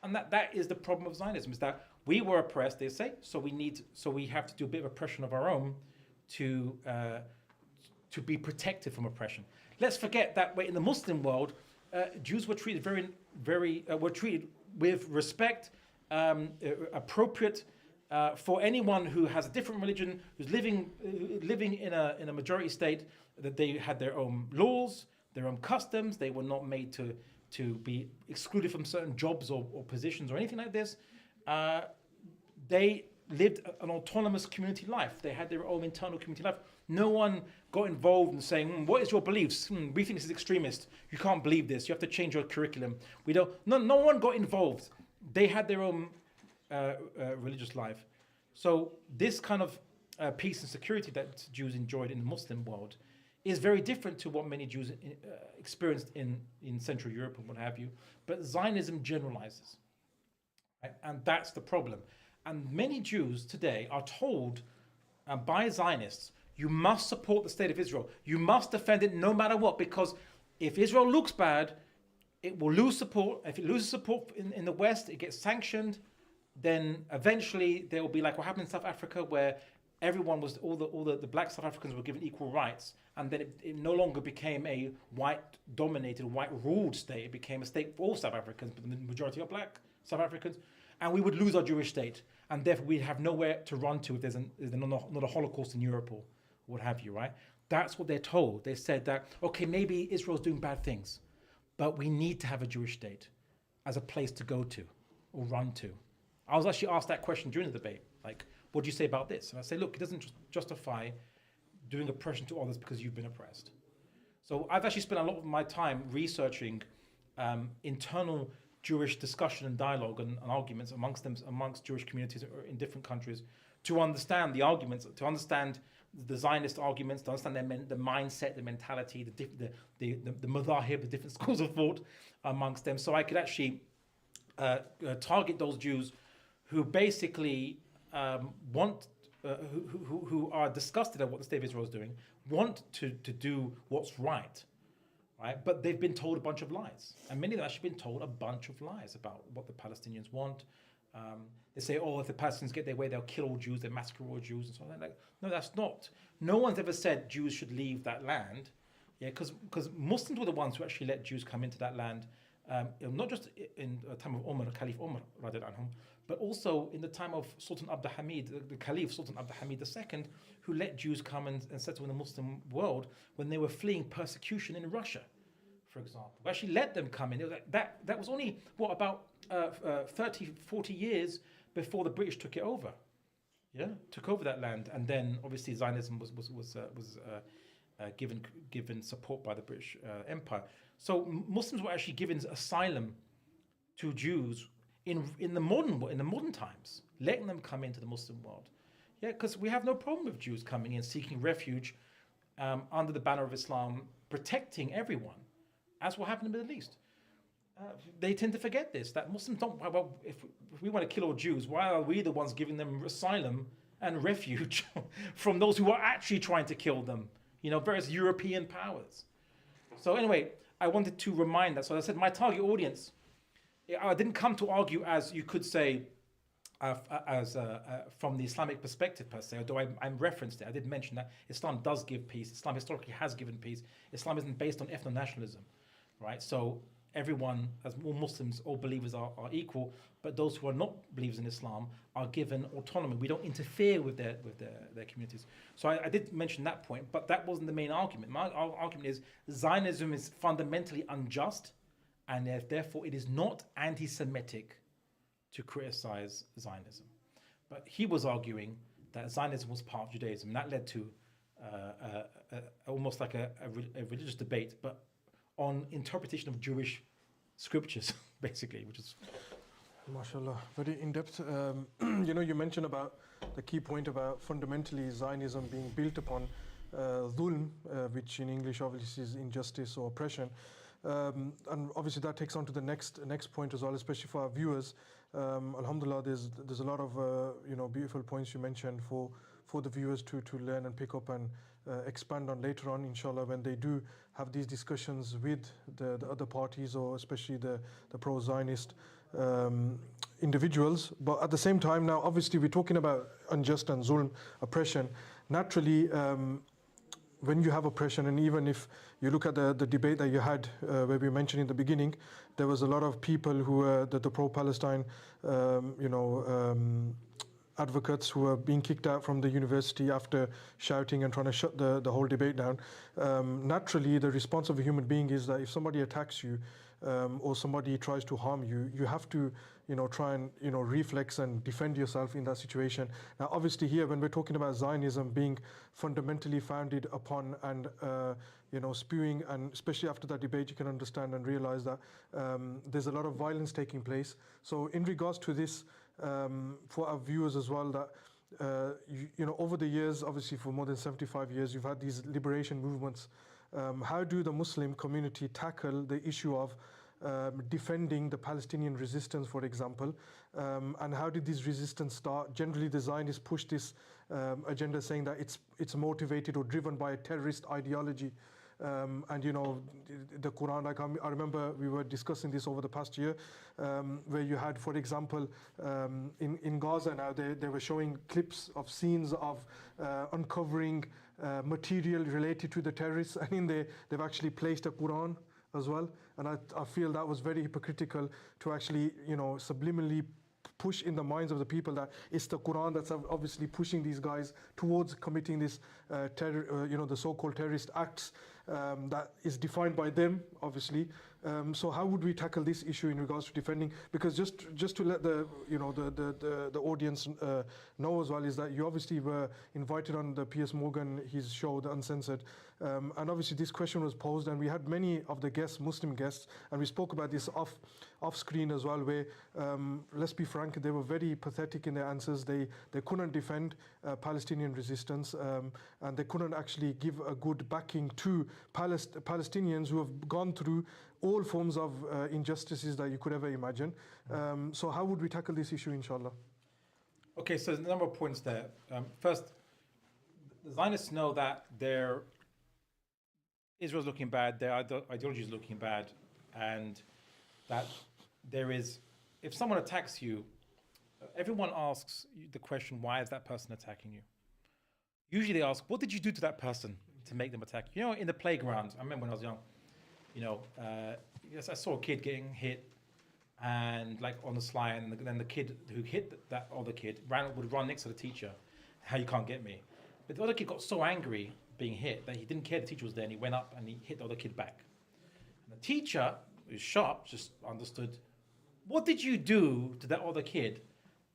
And that is the problem of Zionism, is that we were oppressed, they say, so we have to do a bit of oppression of our own to be protected from oppression. Let's forget that in the Muslim world, Jews were treated were treated with respect, appropriate for anyone who has a different religion, who's living in a majority state, that they had their own laws, their own customs. They were not made to be excluded from certain jobs or positions or anything like this. They lived an autonomous community life. They had their own internal community life. No one got involved in saying, what is your beliefs? We think this is extremist. You can't believe this. You have to change your curriculum. No one got involved. They had their own religious life. So this kind of peace and security that Jews enjoyed in the Muslim world is very different to what many Jews experienced in Central Europe and what have you. But Zionism generalizes. Right? And that's the problem. And many Jews today are told by Zionists, you must support the state of Israel. You must defend it no matter what, because if Israel looks bad, it will lose support. If it loses support in the West, it gets sanctioned. Then eventually there will be like what happened in South Africa, where everyone was all the black South Africans were given equal rights, and then it no longer became a white dominated, white ruled state. It became a state for all South Africans, but the majority are black South Africans, and we would lose our Jewish state, and therefore we'd have nowhere to run to if there's not a Holocaust in Europe or what have you, right? That's what they're told. They said that, okay, maybe Israel's doing bad things, but we need to have a Jewish state as a place to go to or run to. I was actually asked that question during the debate, like, what do you say about this? And I say, look, it doesn't justify doing oppression to others because you've been oppressed. So I've actually spent a lot of my time researching internal Jewish discussion and dialogue and arguments amongst Jewish communities in different countries to understand the arguments, to understand the Zionist arguments, to understand the mindset, the mentality, the madhahib, the different schools of thought amongst them, so I could actually target those Jews who basically who are disgusted at what the state of Israel is doing, want to do what's right, but they've been told a bunch of lies. And many of them have actually been told a bunch of lies about what the Palestinians want. They say, oh, if the Palestinians get their way, they'll kill all Jews, they'll massacre all Jews, and so on. Like, no, that's not. No one's ever said Jews should leave that land, because Muslims were the ones who actually let Jews come into that land, not just in the time of Umar, Caliph Umar, but also in the time of Sultan Abdul Hamid, the Caliph Sultan Abdul Hamid II, who let Jews come and settle in the Muslim world when they were fleeing persecution in Russia, for example. We actually let them come in. It was like that was only, about 30, 40 years before the British took it over. Took over that land. And then obviously Zionism was given support by the British Empire. So Muslims were actually given asylum to Jews in the modern times, letting them come into the Muslim world. Because we have no problem with Jews coming in, seeking refuge under the banner of Islam, protecting everyone, as what happened in the Middle East. They tend to forget this, that Muslims don't, well, if we want to kill all Jews, why are we the ones giving them asylum and refuge from those who are actually trying to kill them? Various European powers. So anyway, I wanted to remind that. So I said my target audience, I didn't come to argue, as you could say, from the Islamic perspective per se, although I referenced it. I did mention that Islam does give peace. Islam historically has given peace. Islam isn't based on ethno-nationalism, right? So everyone, as all Muslims, all believers are equal, but those who are not believers in Islam are given autonomy. We don't interfere with their communities. So I did mention that point, but that wasn't the main argument. My argument is Zionism is fundamentally unjust, and therefore it is not anti-Semitic to criticize Zionism. But he was arguing that Zionism was part of Judaism, and that led to almost like a religious debate, but on interpretation of Jewish scriptures, basically, which is... MashaAllah, very in-depth. You mentioned about the key point about fundamentally Zionism being built upon dhulm, which in English obviously is injustice or oppression. And obviously that takes on to the next point as well, especially for our viewers. Alhamdulillah, there's a lot of beautiful points you mentioned for the viewers to learn and pick up and expand on later on, inshallah, when they do have these discussions with the other parties, or especially the pro-Zionist individuals. But at the same time, now obviously we're talking about unjust and zulm, oppression. Naturally, when you have oppression, and even if you look at the debate that you had, where we mentioned in the beginning, there was a lot of people who were the pro-Palestine, advocates who were being kicked out from the university after shouting and trying to shut the whole debate down. Naturally, the response of a human being is that if somebody attacks you or somebody tries to harm you, you have to try and reflex and defend yourself in that situation. Now obviously here, when we're talking about Zionism being fundamentally founded upon and spewing, and especially after that debate, you can understand and realize that there's a lot of violence taking place. So in regards to this, for our viewers as well, that over the years, obviously for more than 75 years, you've had these liberation movements. How do the Muslim community tackle the issue of defending the Palestinian resistance, for example, and how did this resistance start? Generally, the Zionists push this agenda, saying that it's motivated or driven by a terrorist ideology. And the Quran, like I remember we were discussing this over the past year, where you had, for example, in Gaza now, they were showing clips of scenes of uncovering material related to the terrorists, and in there they've actually placed a Quran as well. And I feel that was very hypocritical to actually, subliminally push in the minds of the people that it's the Quran that's obviously pushing these guys towards committing this the so-called terrorist acts that is defined by them, obviously. So how would we tackle this issue in regards to defending? Because just to let the audience know as well, is that you obviously were invited on the Piers Morgan, his show, The Uncensored, and obviously this question was posed, and we had many of the guests, Muslim guests, and we spoke about this off screen as well, where let's be frank, they were very pathetic in their answers. They couldn't defend Palestinian resistance, and they couldn't actually give a good backing to Palestinians who have gone through all forms of injustices that you could ever imagine. So how would we tackle this issue, inshallah? Okay, so there's a number of points there. First, the Zionists know that Israel's looking bad, their ideology is looking bad, and that if someone attacks you, everyone asks the question, why is that person attacking you? Usually they ask, what did you do to that person to make them attack you? In the playground, I remember when I was young, yes, I saw a kid getting hit, and like on the sly, and then the kid who hit that other kid would run next to the teacher. How you can't get me? But the other kid got so angry being hit that he didn't care the teacher was there, and he went up and he hit the other kid back. And the teacher, who's sharp, just understood, what did you do to that other kid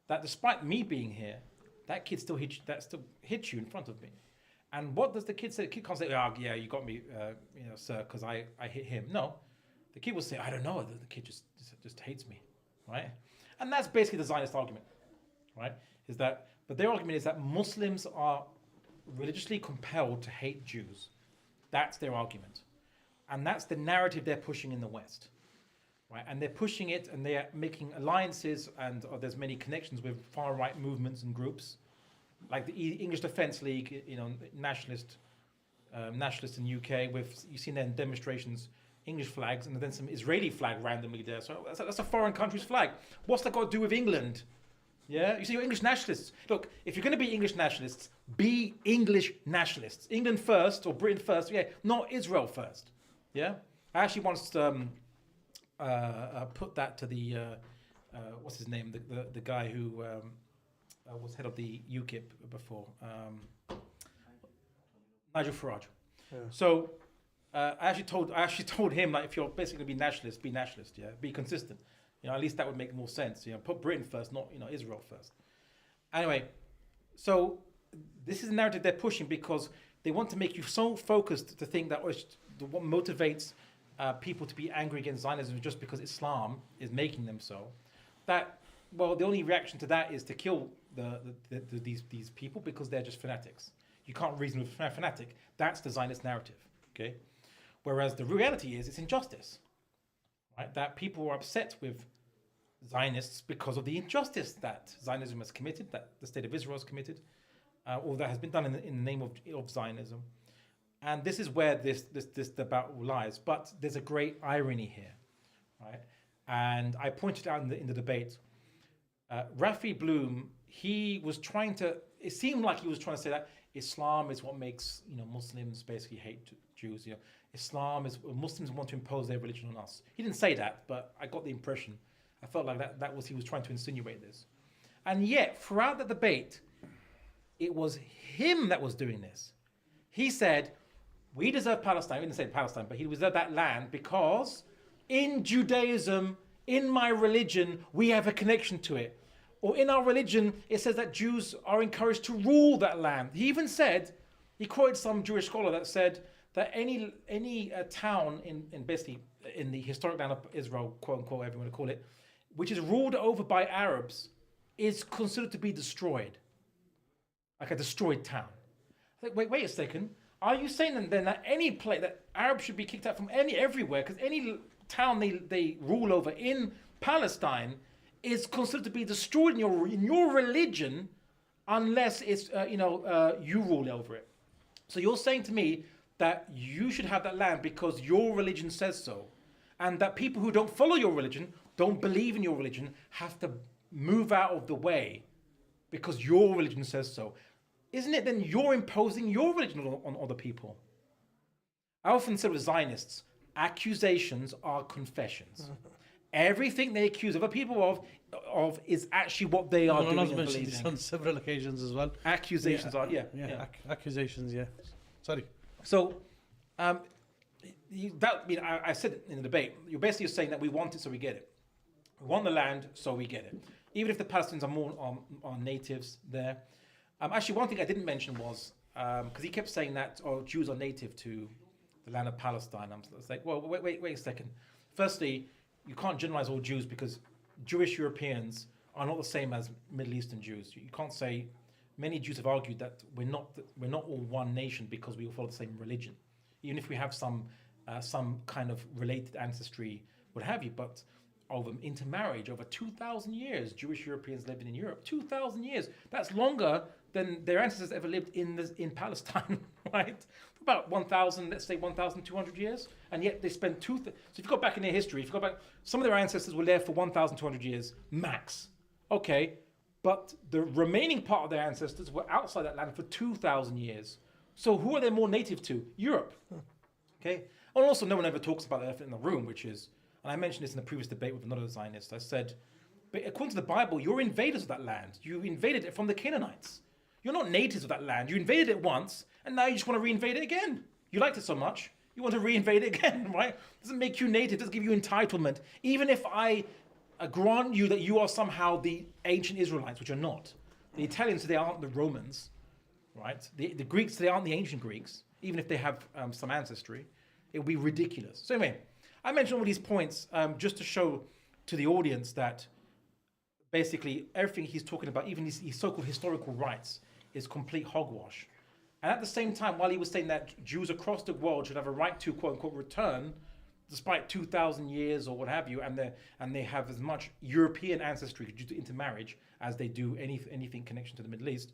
that despite me being here, that kid still hit you in front of me? And what does the kid say? The kid can't say, oh, yeah, you got me, sir, because I hit him. No, the kid will say, I don't know, the kid just hates me, right? And that's basically the Zionist argument, right? But their argument is that Muslims are religiously compelled to hate Jews. That's their argument. And that's the narrative they're pushing in the West, right? And they're pushing it, and they're making alliances, and there's many connections with far-right movements and groups, like the English Defence League, nationalist in UK. You've seen their demonstrations, English flags, and then some Israeli flag randomly there. So that's a foreign country's flag. What's that got to do with England? Yeah, you see, you're English nationalists. Look, if you're going to be English nationalists, be English nationalists. England first, or Britain first, not Israel first. Yeah, I actually once put that to the what's his name, the guy who was head of the UKIP before, Nigel Farage. Yeah. So I actually told him, like, if you're basically going to be nationalist, yeah, be consistent. At least that would make more sense. Put Britain first, not Israel first. Anyway, so this is the narrative they're pushing because they want to make you so focused to think that what motivates people to be angry against Zionism just because Islam is making them so. That, well, the only reaction to that is to kill these people because they're just fanatics. You can't reason with a fanatic. That's the Zionist narrative, okay? Whereas the reality is it's injustice, right? That people are upset with Zionists because of the injustice that Zionism has committed, that the state of Israel has committed, or that has been done in the name of Zionism. And this is where this battle lies. But there's a great irony here, right? And I pointed out in the debate, Rafi Bloom, it seemed like he was trying to say that Islam is what makes Muslims basically hate Jews. Muslims want to impose their religion on us. He didn't say that, but I got the impression. I felt like he was trying to insinuate this. And yet, throughout the debate, it was him that was doing this. He said, we deserve Palestine. He didn't say Palestine, but he deserved that land because in Judaism, in my religion, we have a connection to it. Or in our religion, it says that Jews are encouraged to rule that land. He even said, he quoted some Jewish scholar that said that any town in the historic land of Israel, quote unquote, whatever you want to call it, which is ruled over by Arabs, is considered to be destroyed. Like a destroyed town. Wait a second. Are you saying then that any place that Arabs should be kicked out from everywhere? Because any town they rule over in Palestine is considered to be destroyed in your religion, unless it's you rule over it. So you're saying to me that you should have that land because your religion says so, and that people who don't follow your religion, don't believe in your religion, have to move out of the way because your religion says so. Isn't it then you're imposing your religion on other people? I often say with Zionists, accusations are confessions. Everything they accuse other people of is actually what they are doing and mentioned this believing. on several occasions as well. Accusations are, Accusations, yeah. Sorry. So, I said in the debate, you're basically saying that we want it, so we get it. We want the land, so we get it. Even if the Palestinians are natives there. Actually, one thing I didn't mention was, because he kept saying that Jews are native to the land of Palestine. I was like, well, wait a second. Firstly, you can't generalize all Jews because Jewish Europeans are not the same as Middle Eastern Jews. You can't say, many Jews have argued that we're not all one nation because we all follow the same religion, even if we have some kind of related ancestry, what have you. But over intermarriage, over 2,000 years, Jewish Europeans living in Europe, 2,000 years. That's longer than their ancestors ever lived in Palestine, right? For about 1,000, let's say 1,200 years. And yet they spent so if you go back in their history, if you go back, some of their ancestors were there for 1,200 years, max. Okay, but the remaining part of their ancestors were outside that land for 2,000 years. So who are they more native to? Europe. Okay? And also, no one ever talks about the elephant in the room, which is, and I mentioned this in a previous debate with another Zionist. I said, but according to the Bible, you're invaders of that land. You invaded it from the Canaanites. You're not natives of that land. You invaded it once, and now you just want to reinvade it again. You liked it so much, you want to reinvade it again, right? Doesn't make you native, doesn't give you entitlement. Even if I grant you that you are somehow the ancient Israelites, which are not. The Italians, they aren't the Romans, right? The Greeks, they aren't the ancient Greeks, even if they have some ancestry. It would be ridiculous. So anyway, I mentioned all these points just to show to the audience that basically everything he's talking about, even his so-called historical rights, is complete hogwash. And at the same time, while he was saying that Jews across the world should have a right to quote-unquote return, despite 2,000 years or what have you, and they have as much European ancestry due to intermarriage as they do anything connection to the Middle East.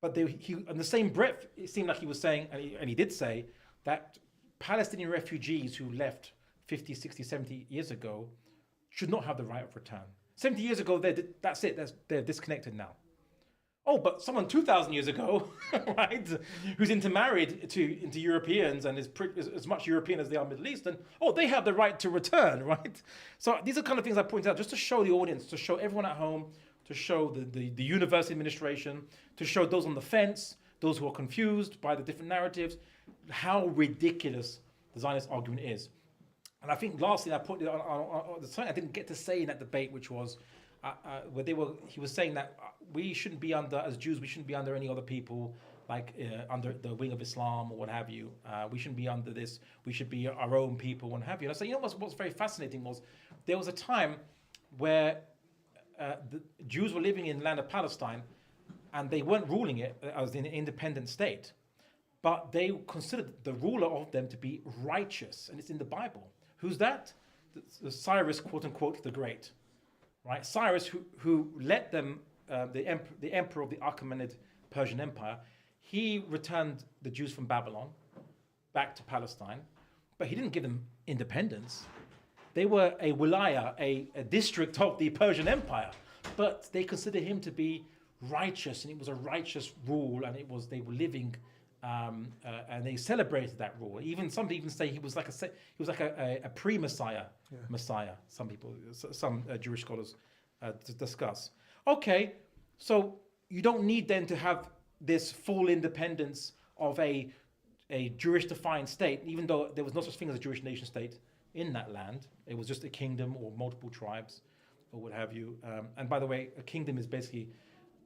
But in the same breath, it seemed like he was saying, and he did say, that Palestinian refugees who left 50, 60, 70 years ago should not have the right of return. 70 years ago, that's it, they're disconnected now. Oh, but someone 2,000 years ago, right, who's intermarried into Europeans and is as much European as they are Middle Eastern, they have the right to return, right? So these are kind of things I pointed out just to show the audience, to show everyone at home, to show the university administration, to show those on the fence, those who are confused by the different narratives, how ridiculous the Zionist argument is. And I think lastly, I put it on something I didn't get to say in that debate, which was where he was saying that we shouldn't be under, as Jews, we shouldn't be under any other people, like under the wing of Islam or what have you. We shouldn't be under this. We should be our own people, what have you. And I said, what's very fascinating was there was a time where the Jews were living in the land of Palestine, and they weren't ruling it as an independent state, but they considered the ruler of them to be righteous, and it's in the Bible. Who's that? The Cyrus, quote unquote, the Great, right? Cyrus, who let them, the emperor of the Achaemenid Persian Empire, he returned the Jews from Babylon back to Palestine, but he didn't give them independence. They were a wilaya, a district of the Persian Empire, but they considered him to be righteous, and it was a righteous rule, and they were living. And they celebrated that rule. Some even say he was like a pre-Messiah, Messiah. Some Jewish scholars discuss. Okay, so you don't need then to have this full independence of a Jewish-defined state, even though there was no such thing as a Jewish nation state in that land. It was just a kingdom or multiple tribes, or what have you. And by the way, a kingdom is basically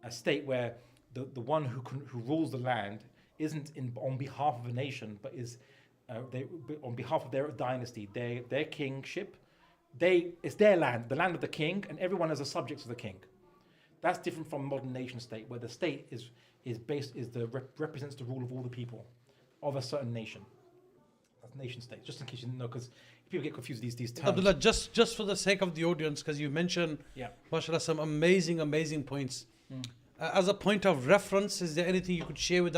a state where the one who rules the land isn't on behalf of a nation, but is on behalf of their dynasty, their kingship. It's their land, the land of the king, and everyone is a subject of the king. That's different from modern nation state, where the state represents the rule of all the people of a certain nation. That's nation state. Just in case you didn't know, because people get confused these terms. Abdullah, just for the sake of the audience, because you mentioned, mashallah, some amazing points. As a point of reference, is there anything you could share with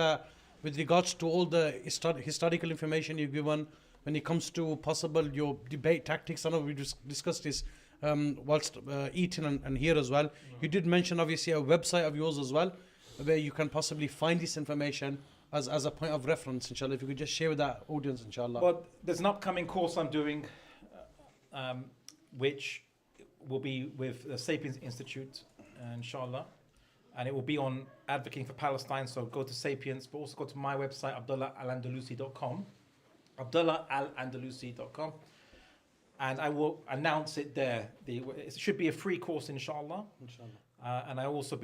with regards to all the historical information you've given, when it comes to possible your debate tactics. I know we discussed this whilst eating and here as well. You did mention obviously a website of yours as well, where you can possibly find this information as a point of reference, inshallah. If you could just share with that audience, inshallah. Well, there's an upcoming course I'm doing, which will be with the Sapiens Institute, inshallah. And it will be on advocating for Palestine. So go to Sapiens, but also go to my website, abdullahAlandalusi.com. abdullahAlandalusi.com. And I will announce it there. It should be a free course, inshallah. And I'm also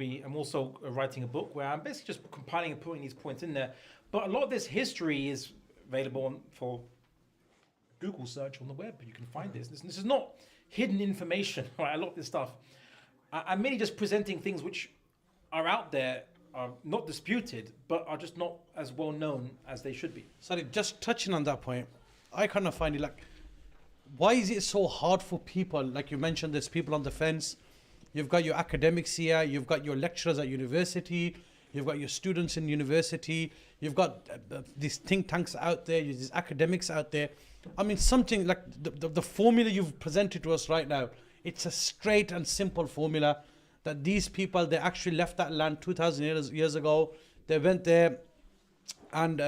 writing a book where I'm basically just compiling and putting these points in there. But a lot of this history is available for Google search on the web. You can find this. This is not hidden information, right? A lot of this stuff. I'm merely just presenting things which are out there, are not disputed, but are just not as well known as they should be. Sorry, just touching on that point, I kind of find it like, why is it so hard for people? Like you mentioned, there's people on the fence. You've got your academics here, you've got your lecturers at university, you've got your students in university, you've got these think tanks out there, these academics out there. I mean, something like the formula you've presented to us right now, it's a straight and simple formula that these people, they actually left that land 2,000 years ago. They went there and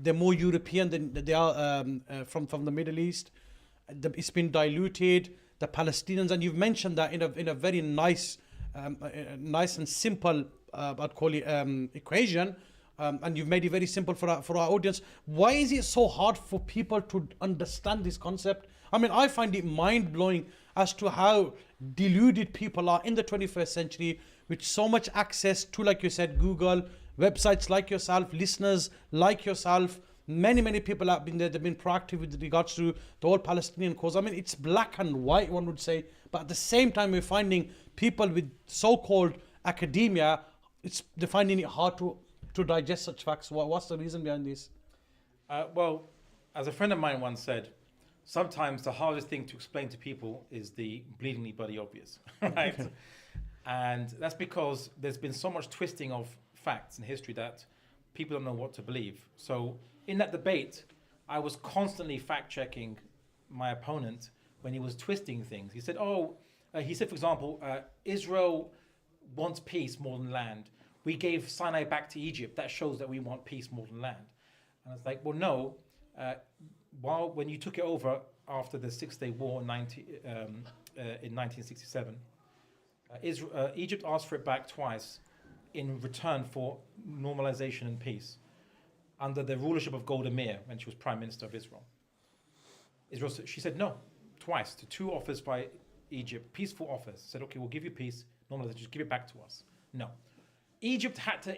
they're more European than they are from the Middle East. It's been diluted. The Palestinians, and you've mentioned that in a very nice and simple, I'd call it equation, and you've made it very simple for our audience. Why is it so hard for people to understand this concept? I mean, I find it mind-blowing as to how deluded people are in the 21st century with so much access to, like you said, Google, websites like yourself, listeners like yourself. Many people have been there. They've been proactive with regards to the whole Palestinian cause. I mean, it's black and white, one would say. But at the same time, we're finding people with so-called academia, they're finding it hard to digest such facts. What's the reason behind this? Well, as a friend of mine once said, sometimes the hardest thing to explain to people is the bleedingly bloody obvious, right? And that's because there's been so much twisting of facts in history that people don't know what to believe. So in that debate, I was constantly fact-checking my opponent when he was twisting things. He said, for example, Israel wants peace more than land. We gave Sinai back to Egypt. That shows that we want peace more than land. And I was like, well, no. When you took it over after the Six-Day War in 1967, Egypt asked for it back twice in return for normalization and peace under the rulership of Golda Meir when she was Prime Minister of Israel. She said no, twice, to two offers by Egypt, peaceful offers. Said, okay, we'll give you peace, normalization, just give it back to us. No. Egypt had to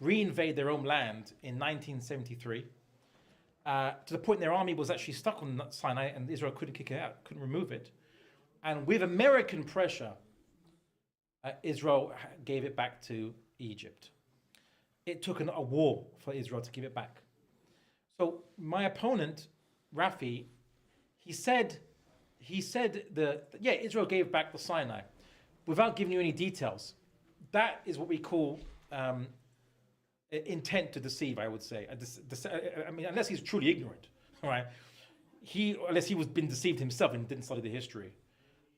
reinvade their own land in 1973, to the point their army was actually stuck on Sinai and Israel couldn't kick it out, couldn't remove it. And with American pressure, Israel gave it back to Egypt. It took a war for Israel to give it back. So my opponent, Rafi, he said Israel gave back the Sinai without giving you any details. That is what we call intent to deceive, I would say. I mean, unless he's truly ignorant, right? Unless he was been deceived himself and didn't study the history.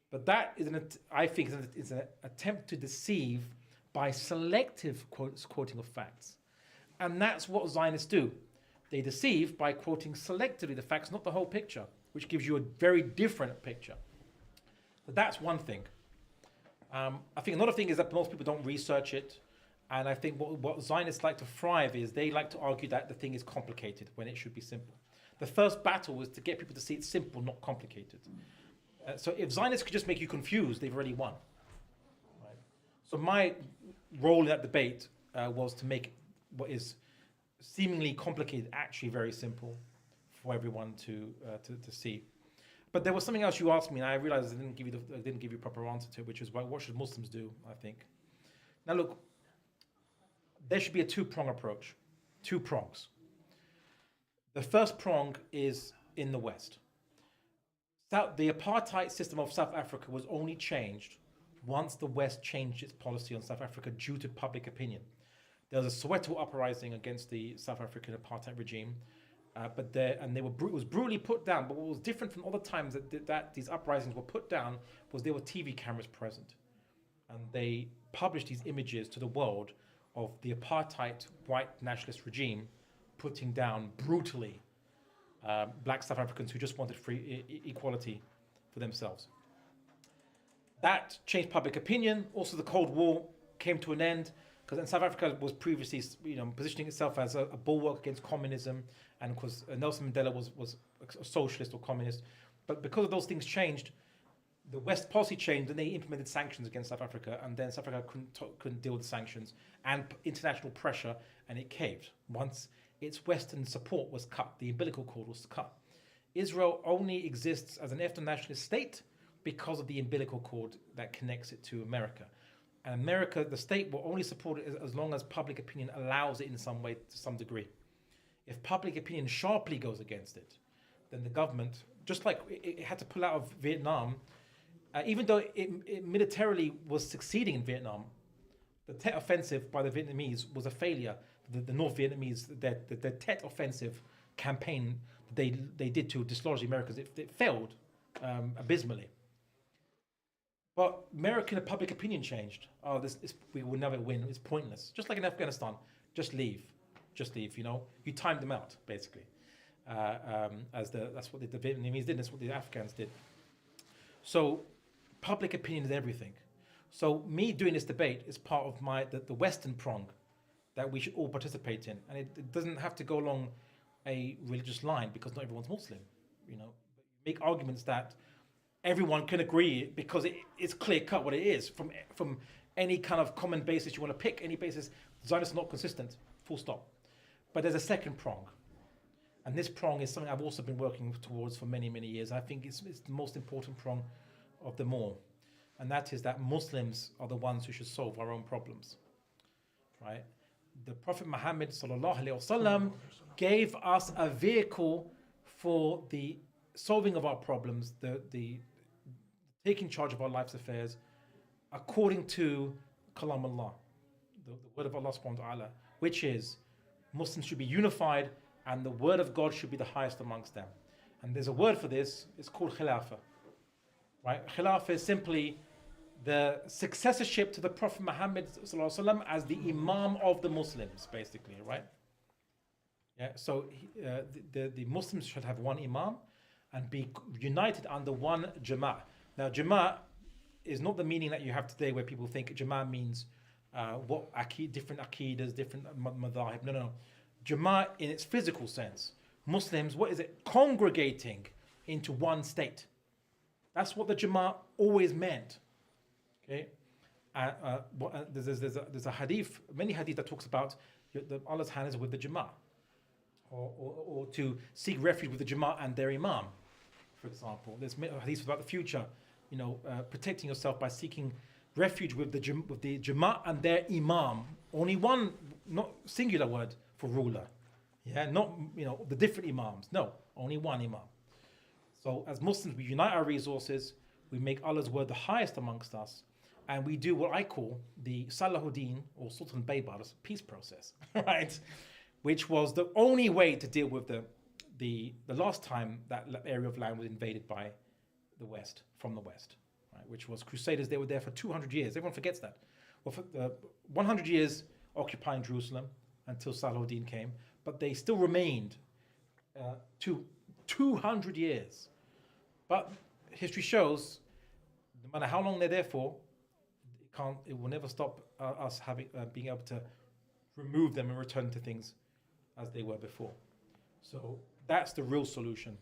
But that is I think is an attempt to deceive by selective quoting of facts. And that's what Zionists do. They deceive by quoting selectively the facts, not the whole picture, which gives you a very different picture. But that's one thing. I think another thing is that most people don't research it. And I think what Zionists like to thrive is they like to argue that the thing is complicated when it should be simple. The first battle was to get people to see it simple, not complicated. So if Zionists could just make you confused, they've already won. Right? So my role in that debate was to make what is seemingly complicated actually very simple for everyone to see. But there was something else you asked me, and I realized I didn't give you a proper answer to it, which is what should Muslims do, I think. Now look, there should be a two-prong approach, 2 prongs. The first prong is in the West. The apartheid system of South Africa was only changed once the West changed its policy on South Africa due to public opinion. There was a Soweto uprising against the South African apartheid regime, it was brutally put down. But what was different from other times that these uprisings were put down was there were TV cameras present, and they published these images to the world of the apartheid white nationalist regime putting down brutally black South Africans who just wanted equality for themselves. That changed public opinion. Also, the Cold War came to an end because South Africa was previously, positioning itself as a bulwark against communism, and because Nelson Mandela was a socialist or communist. But because of those things changed, the West policy changed, and they implemented sanctions against South Africa, and then South Africa couldn't deal with the sanctions and international pressure, and it caved. Once its Western support was cut, the umbilical cord was cut. Israel only exists as an ethno-nationalist state because of the umbilical cord that connects it to America. And America, the state, will only support it as long as public opinion allows it in some way, to some degree. If public opinion sharply goes against it, then the government, just like it had to pull out of Vietnam, even though it militarily was succeeding in Vietnam, the Tet Offensive by the Vietnamese was a failure. The North Vietnamese, the Tet Offensive campaign they did to dislodge the Americans, it failed abysmally. But American public opinion changed. We will never win. It's pointless. Just like in Afghanistan, just leave. You timed them out, basically. That's what the Vietnamese did. That's what the Afghans did. So, public opinion is everything. So, me doing this debate is part of the Western prong that we should all participate in, and it doesn't have to go along a religious line because not everyone's Muslim. Make arguments that everyone can agree because it's clear cut what it is from any kind of common basis you want to pick, any basis. Zionists are not consistent, full stop. But there's a second prong, and this prong is something I've also been working towards for many, many years. I think it's the most important prong of them all, and that is that Muslims are the ones who should solve our own problems, right? The Prophet Muhammad sallallahu alaihi wasallam gave us a vehicle for the solving of our problems, the taking charge of our life's affairs, according to Kalam Allah, the word of Allah subhanahu wa ta'ala, which is Muslims should be unified and the word of God should be the highest amongst them. And there's a word for this, it's called Khilafah. Right? Khilafah is simply the successorship to the Prophet Muhammad sallallahu alaihi wasallam as the Imam of the Muslims, basically, right? Yeah, so the Muslims should have one Imam and be united under one Jama'ah. Now, Jama'ah is not the meaning that you have today where people think Jama'ah means different Aqidas, different madhahib. No. Jama'ah in its physical sense. Muslims, what is it? Congregating into one state. That's what the Jama'ah always meant. Okay? There's a hadith, many hadith that talks about Allah's hand is with the Jama'ah. Or to seek refuge with the Jama'ah and their Imam, for example. There's hadith about the future, protecting yourself by seeking refuge with the Jama'ah and their Imam. Only one, not singular word for ruler. Yeah, not the different Imams. No, only one Imam. So as Muslims, we unite our resources, we make Allah's word the highest amongst us, and we do what I call the Salahuddin or Sultan Baybar's peace process, right? Which was the only way to deal with the last time that area of land was invaded by the West, from the West, right? Which was Crusaders. They were there for 200 years. Everyone forgets that. Well, for 100 years occupying Jerusalem until Salahuddin came, but they still remained 200 years. But history shows, no matter how long they're there for, it will never stop us being able to remove them and return to things as they were before. So that's the real solution.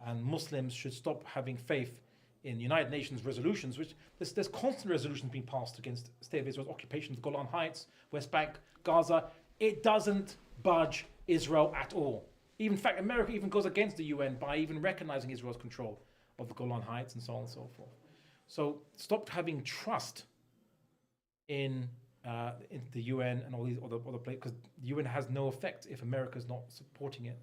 And Muslims should stop having faith in United Nations resolutions, which there's constant resolutions being passed against the State of Israel's occupation of the Golan Heights, West Bank, Gaza. It doesn't budge Israel at all. In fact, America even goes against the UN by even recognizing Israel's control of the Golan Heights and so on and so forth. So stop having trust in the UN and all these other places, because the UN has no effect if America is not supporting it.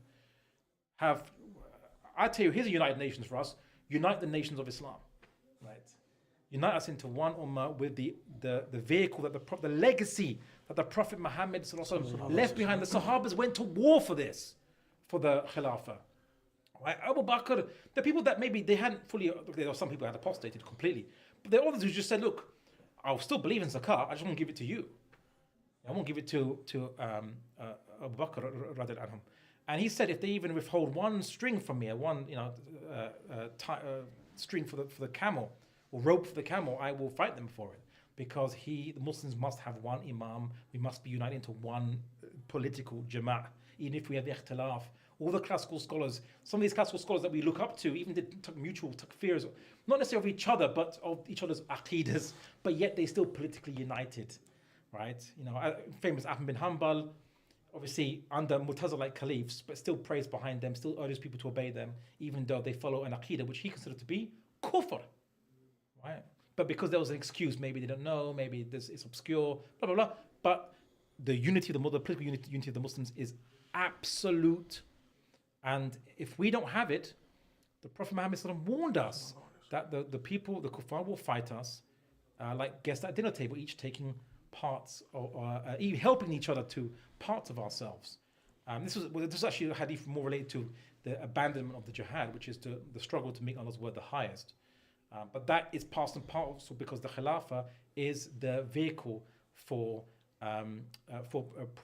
I tell you, here's a United Nations for us. Unite the nations of Islam, right? Unite us into one ummah with the vehicle, the legacy that the Prophet Muhammad ﷺ left behind. The Sahabas went to war for this, for the Khilafah. Right? Abu Bakr, the people that maybe they hadn't fully, there were some people who had apostated completely, but there are others who just said, look, I'll still believe in Zakah, I just won't give it to you. I won't give it to Abu Bakr radiallahu anhum. And he said, if they even withhold one string from me, one string for the camel, or rope for the camel, I will fight them for it. Because the Muslims must have one imam, we must be united into one political jama'ah, even if we have the ikhtilaf. All the classical scholars, some of these classical scholars that we look up to, even took mutual takfirs, not necessarily of each other, but of each other's aqidas, but yet they still politically united, right? Famous Ahmad bin Hanbal, obviously under Mu'tazilite caliphs, but still prays behind them, still urges people to obey them, even though they follow an aqidah which he considered to be kufr, right? But because there was an excuse, maybe they don't know, maybe it's obscure, blah, blah, blah. But the unity of the political unity of the Muslims is absolute. And if we don't have it, the Prophet Muhammad warned us that the people, the kuffar, will fight us like guests at dinner table, each taking parts or helping each other to parts of ourselves. This is actually a hadith more related to the abandonment of the jihad, which is the struggle to make Allah's word the highest. But that is part and parcel because the Khilafah is the vehicle for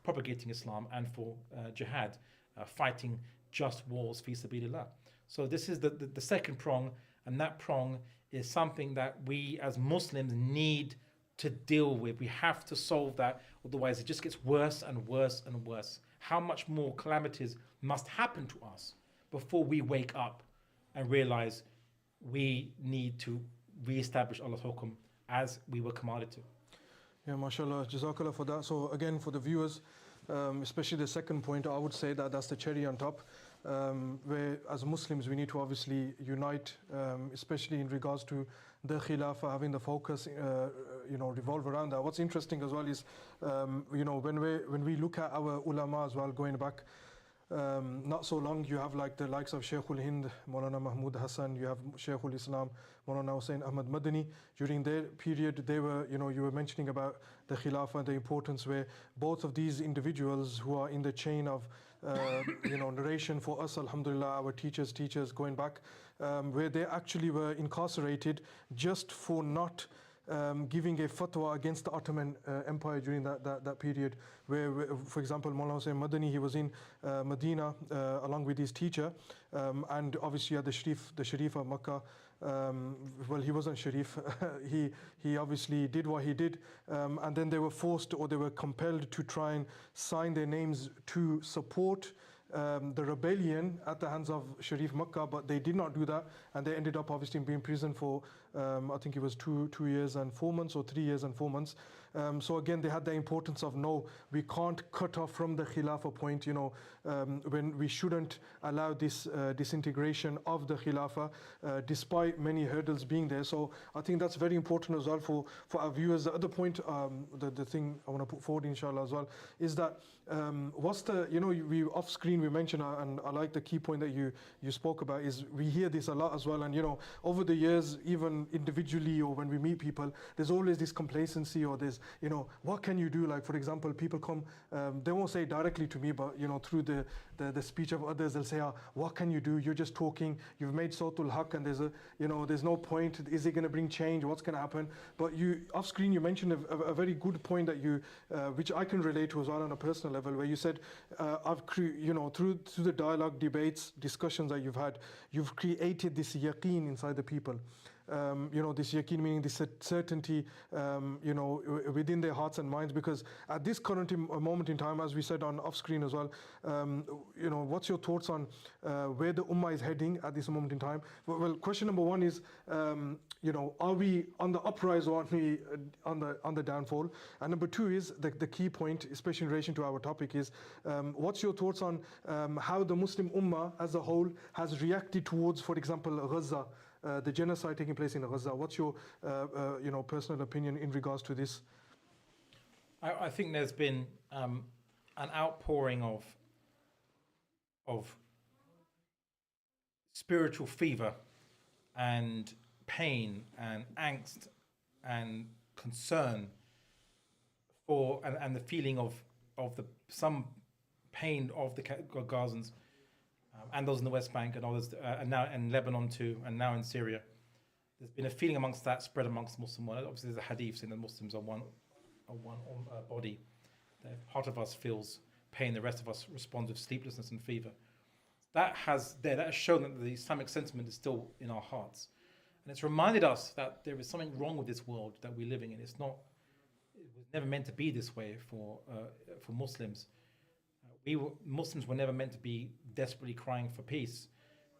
propagating Islam and for jihad, fighting just wars fi sabilillah. So this is the second prong, and that prong is something that we as Muslims need to deal with. We have to solve that, otherwise it just gets worse and worse and worse. How much more calamities must happen to us before we wake up and realize we need to re-establish Allah's hukum as we were commanded to. Yeah, mashallah, jazakallah for that. So again, for the viewers, especially the second point, I would say that that's the cherry on top, where as Muslims we need to obviously unite, especially in regards to the Khilafah, having the focus, revolve around that. What's interesting as well is, when we look at our ulama as well, going back not so long, you have like the likes of Shaykhul Hind, Maulana Mahmud Hassan, you have Shaykhul Islam, Maulana Hussain Ahmad Madani. During their period, they were, you were mentioning about the Khilafah and the importance where both of these individuals who are in the chain of, narration for us, alhamdulillah, our teachers going back, where they actually were incarcerated just for not giving a fatwa against the Ottoman Empire during that period, where, for example, Maulana Hussain Madani, he was in Medina along with his teacher, and obviously at the Sharif of Makkah. Well, he wasn't Sharif. he obviously did what he did, and then they were forced or they were compelled to try and sign their names to support the rebellion at the hands of Sharif Makkah, but they did not do that, and they ended up obviously being in prison for I think it was 2 years and 4 months or 3 years and 4 months. So again, they had the importance of no, we can't cut off from the Khilafah point, when we shouldn't allow this disintegration of the Khilafah, despite many hurdles being there. So I think that's very important as well for our viewers. The other point, the thing I want to put forward inshallah as well, is that what's the, we off screen we mentioned, and I like the key point that you spoke about, is we hear this a lot as well, and over the years, even individually or when we meet people, there's always this complacency, or there's, what can you do? Like, for example, people come, they won't say directly to me, but through the speech of others, they'll say, what can you do? You're just talking, you've made Sawtul Haq, and there's no point. Is it going to bring change? What's going to happen? But you, off screen, you mentioned a very good point that you, which I can relate to as well on a personal level, where you said, through the dialogue, debates, discussions that you've created this yaqeen inside the people. This yaqeen meaning this certainty, within their hearts and minds, because at this current moment in time, as we said on off screen as well, what's your thoughts on where the ummah is heading at this moment in time? Well, question number one is, are we on the uprise or are we on the downfall? And number two is the key point, especially in relation to our topic, is what's your thoughts on how the Muslim ummah as a whole has reacted towards, for example, Gaza, the genocide taking place in Gaza? What's your personal opinion in regards to this? I think there's been an outpouring of spiritual fever and pain and angst and concern and the feeling of some pain of the Gazans and those in the West Bank and others, and now in Lebanon too, and now in Syria. There's been a feeling amongst that spread amongst Muslim world. Obviously, there's a hadith saying that Muslims are one body. That if part of us feels pain, the rest of us responds with sleeplessness and fever. That has shown that the Islamic sentiment is still in our hearts, and it's reminded us that there is something wrong with this world that we're living in. It was never meant to be this way for Muslims. Muslims were never meant to be desperately crying for peace,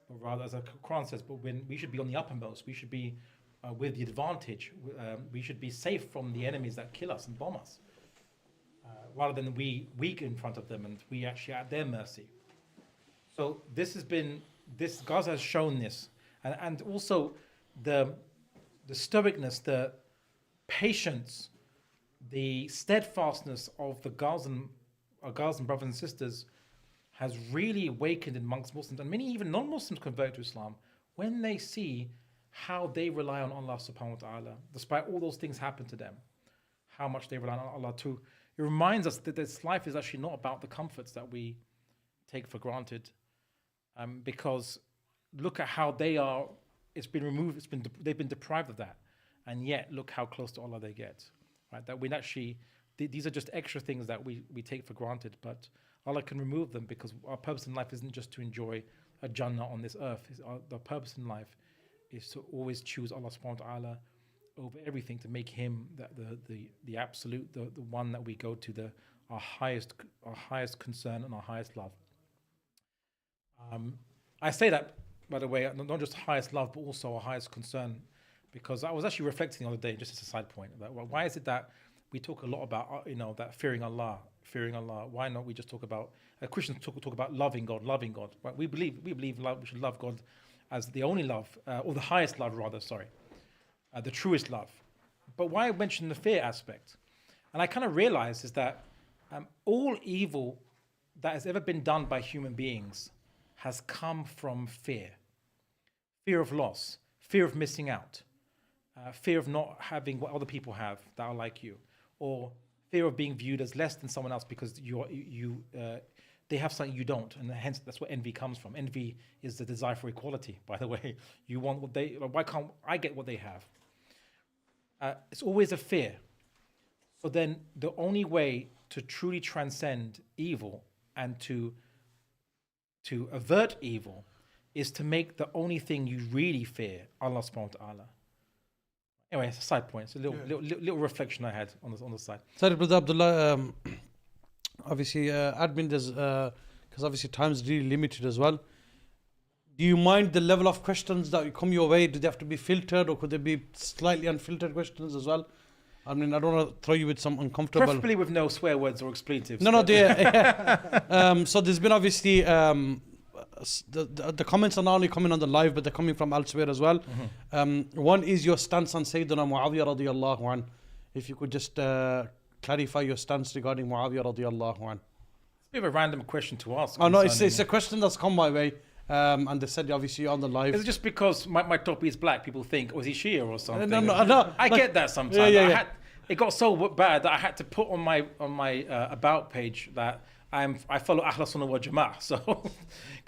but rather, as the Quran says, but when we should be on the uppermost, we should be with the advantage. We should be safe from the enemies that kill us and bomb us, rather than we weak in front of them and we actually at their mercy. So Gaza has shown this, and also the stoicness, the patience, the steadfastness of the our Gazan brothers and sisters has really awakened amongst Muslims, and many even non-Muslims convert to Islam when they see how they rely on Allah subhanahu wa ta'ala, despite all those things happen to them, how much they rely on Allah too. It reminds us that this life is actually not about the comforts that we take for granted, because look at how they are, it's been removed, they've been deprived of that, and yet look how close to Allah they get, right? That we actually, these are just extra things that we take for granted, but Allah can remove them, because our purpose in life isn't just to enjoy a Jannah on this earth. The purpose in life is to always choose Allah subhanahu wa ta'ala over everything, to make Him the absolute, the one that we go to, our highest concern and our highest love. I say that, by the way, not just highest love, but also our highest concern, because I was actually reflecting the other day, just as a side point, that why is it that we talk a lot about, that fearing Allah. Why not we just talk about, Christians talk about loving God. Right? We believe we should love God as the only love, or the highest love rather, the truest love. But why I mention the fear aspect, and I kind of realize is that all evil that has ever been done by human beings has come from fear of loss, fear of missing out, fear of not having what other people have that are like you, or fear of being viewed as less than someone else because they have something you don't, and hence that's where envy comes from. Envy is the desire for equality, by the way. You want what they, why can't I get what they have? It's always a fear. So then the only way to truly transcend evil and to avert evil is to make the only thing you really fear Allah subhanahu wa ta'ala. Anyway, it's a side point. It's a little reflection I had on the side. Sorry, Brother Abdullah. Obviously, admin does, because obviously time is really limited as well. Do you mind the level of questions that come your way? Do they have to be filtered, or could they be slightly unfiltered questions as well? I mean, I don't want to throw you with some uncomfortable. Preferably with no swear words or expletives. No, so there's been obviously the comments are not only coming on the live, but they're coming from elsewhere as well. Mm-hmm. One is your stance on Sayyidina Muawiyah radiyallahu anhu. If you could just clarify your stance regarding Muawiyah radiyallahu anhu. It's a bit of a random question to ask. Oh no, it's a question that's come my way. And they said obviously on the live. Is it just because my topi is black, people think, is he Shia or something? No. I get that sometimes. Yeah. It got so bad that I had to put on my about page that I follow Ahl Sunnah wal Jama'ah. So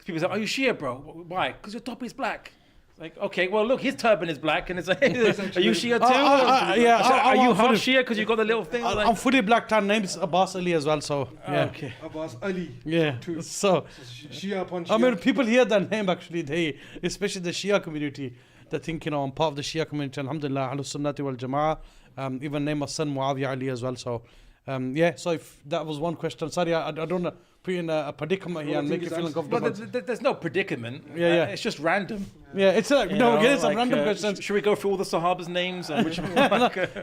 people say, "Are you Shia, bro? Why? Because your topi is black." Like, okay, well, look, his turban is black, and it's like, are you Shia too? Are you half Shia because you got the little thing? I'm fully black tan. Name's Abbas Ali as well, so yeah. Okay. Abbas Ali. Yeah. So Shia upon Shia. I mean, people hear that name actually. Especially the Shia community, they think I'm part of the Shia community. Alhamdulillah, Ahlus Sunnati wal Jama'ah. Even name my son Muawiyah Ali as well. So so if that was one question, sorry, I don't want to put you in a predicament here and make you feel uncomfortable. There's no predicament. Yeah. It's just random. Yeah, it's like, some random questions. Should we go through all the Sahabas' names? And which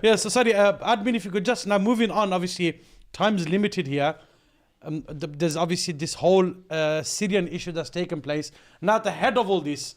Yeah, so sorry, admin, if you could just, now moving on, obviously, time's limited here. There's obviously this whole Syrian issue that's taken place. Now, at the head of all this,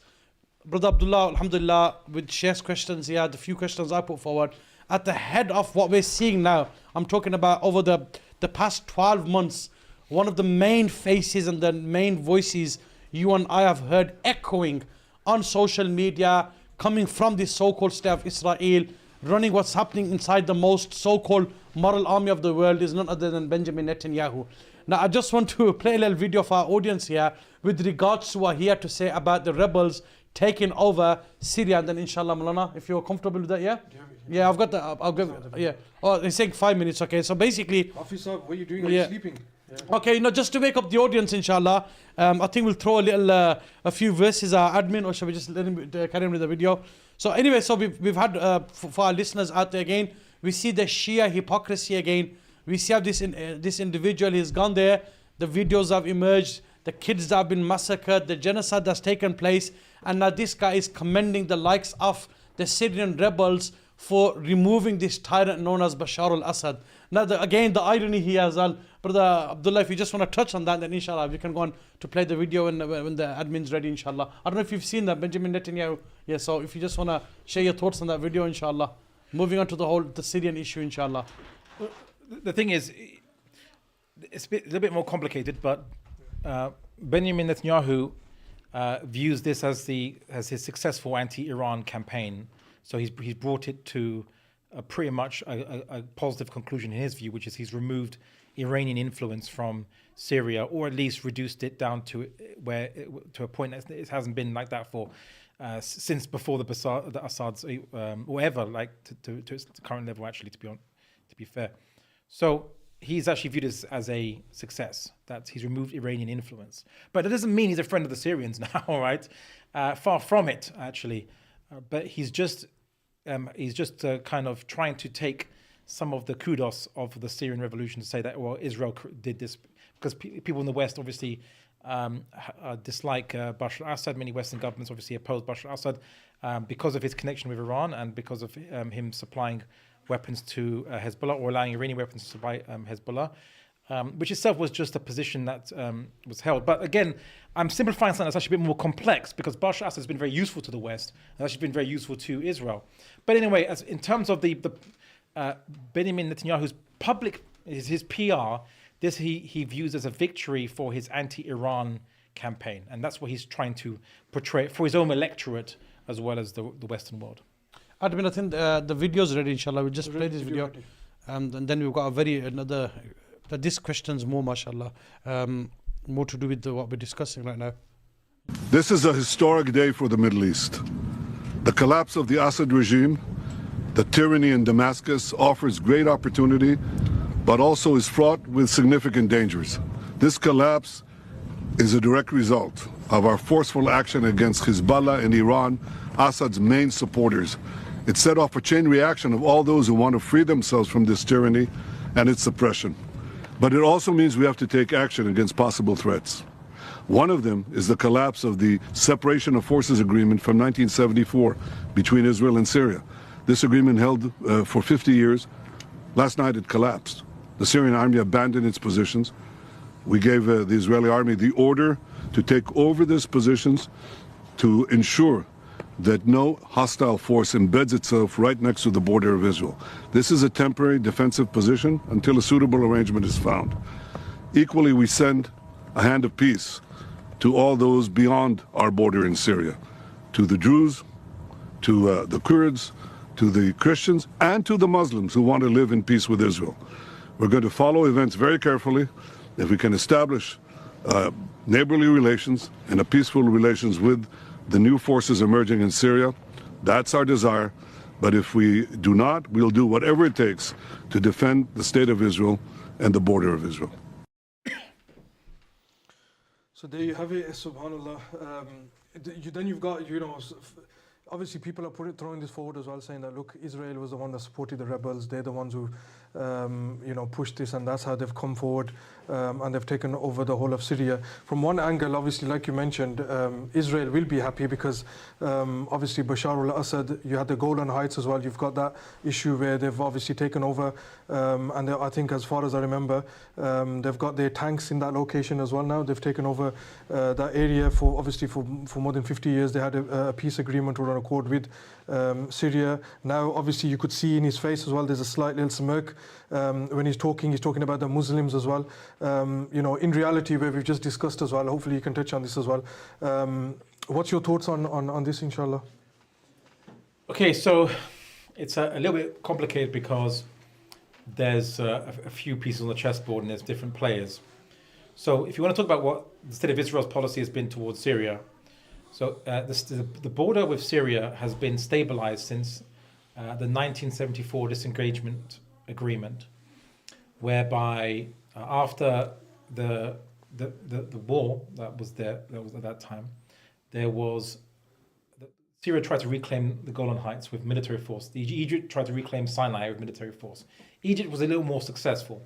Brother Abdullah, alhamdulillah, with Sheikh's questions, the few questions I put forward, at the head of what we're seeing now, I'm talking about over the past 12 months, one of the main faces and the main voices you and I have heard echoing on social media, coming from the so-called state of Israel, running what's happening inside the most so-called moral army of the world is none other than Benjamin Netanyahu. Now, I just want to play a little video for our audience here with regards to what he had to say about the rebels taking over Syria. And then inshallah, Malana, if you're comfortable with that, yeah? Yeah, I've got that. I'll give it. Yeah. Oh, he's saying 5 minutes. Okay, so basically... Officer, what are you doing? Are you sleeping? Yeah. Okay, just to wake up the audience, inshallah, I think we'll throw a few verses, our admin, or shall we just let him carry on with the video? So anyway, so we've had, for our listeners out there again, we see the Shia hypocrisy again. We see how this individual, he's gone there, the videos have emerged, the kids that have been massacred, the genocide that's taken place, and now this guy is commending the likes of the Syrian rebels for removing this tyrant known as Bashar al-Assad. Now, again, the irony here as well. Brother Abdullah, if you just want to touch on that, then inshallah, we can go on to play the video when the admin's ready, inshallah. I don't know if you've seen that, Benjamin Netanyahu. Yeah, so if you just want to share your thoughts on that video, inshallah. Moving on to the Syrian issue, inshallah. The thing is, it's a little bit more complicated, but Benjamin Netanyahu views this as his successful anti-Iran campaign. So he's brought it to pretty much a positive conclusion in his view, which is he's removed Iranian influence from Syria, or at least reduced it down to a point that it hasn't been like that for since before the Assad's or ever, like to its current level. Actually, to be fair, so he's actually viewed as a success that he's removed Iranian influence. But it doesn't mean he's a friend of the Syrians now, all right? Far from it, actually. But he's just kind of trying to take some of the kudos of the Syrian revolution to say that, well, Israel did this, because people in the West obviously dislike Bashar al-Assad. Many Western governments obviously oppose Bashar al-Assad because of his connection with Iran and because of him supplying weapons to Hezbollah, or allowing Iranian weapons to supply Hezbollah, which itself was just a position that was held. But again, I'm simplifying something that's actually a bit more complex, because Bashar al-Assad has been very useful to the West and actually been very useful to Israel. But anyway, in terms of the Benjamin Netanyahu's his PR, this he views as a victory for his anti-Iran campaign, and that's what he's trying to portray for his own electorate as well as the Western world. Admin, I think the video's ready, inshallah. We'll just play this video. And then we've got this question's more, mashallah, more to do with what we're discussing right now. This is a historic day for the Middle East. The collapse of the Assad regime, the tyranny in Damascus, offers great opportunity, but also is fraught with significant dangers. This collapse is a direct result of our forceful action against Hezbollah and Iran, Assad's main supporters. It set off a chain reaction of all those who want to free themselves from this tyranny and its suppression. But it also means we have to take action against possible threats. One of them is the collapse of the Separation of Forces Agreement from 1974 between Israel and Syria. This agreement held for 50 years. Last night it collapsed. The Syrian army abandoned its positions. We gave the Israeli army the order to take over these positions to ensure that no hostile force embeds itself right next to the border of Israel. This is a temporary defensive position until a suitable arrangement is found. Equally, we send a hand of peace to all those beyond our border in Syria, to the Druze, to the Kurds, to the Christians, and to the Muslims who want to live in peace with Israel. We're going to follow events very carefully. If we can establish neighborly relations and a peaceful relations with the new forces emerging in Syria, that's our desire. But if we do not, we'll do whatever it takes to defend the state of Israel and the border of Israel. So there you have it, subhanAllah. Then you've got, obviously people are throwing this forward as well, saying that, look, Israel was the one that supported the rebels. They're the ones who, pushed this, and that's how they've come forward and they've taken over the whole of Syria. From one angle, obviously, like you mentioned, Israel will be happy because obviously Bashar al-Assad, you had the Golan Heights as well. You've got that issue where they've obviously taken over, and I think, as far as I remember, they've got their tanks in that location as well now. They've taken over that area for more than 50 years. They had a peace agreement or an accord with Syria. Now, obviously, you could see in his face as well, there's a slight little smirk when he's talking about the Muslims as well. In reality, where we've just discussed as well, hopefully you can touch on this as well. What's your thoughts on this, inshallah? Okay, so It's a little bit complicated because there's a few pieces on the chessboard and there's different players. So if you want to talk about what the state of Israel's policy has been towards Syria, so the border with Syria has been stabilized since the 1974 disengagement agreement, whereby after the war that was at that time, Syria tried to reclaim the Golan Heights with military force. Egypt tried to reclaim Sinai with military force. Egypt was a little more successful.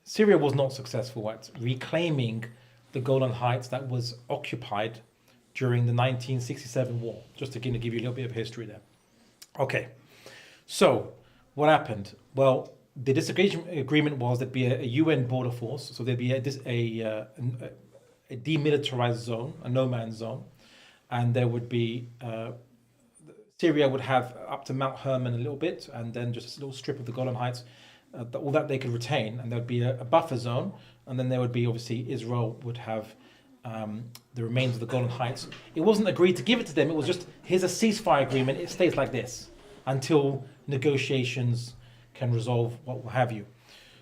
Syria was not successful at reclaiming the Golan Heights that was occupied during the 1967 war, just to give you a little bit of history there. Okay, so what happened? Well, the disengagement agreement was there'd be a UN border force, so there'd be a demilitarized zone, a no man's zone, and there would be Syria would have up to Mount Hermon a little bit, and then just a little strip of the Golan Heights, all that they could retain, and there would be a buffer zone, and then there would be, obviously, Israel would have the remains of the Golan Heights. It wasn't agreed to give it to them, it was just, here's a ceasefire agreement, it stays like this until negotiations can resolve what have you.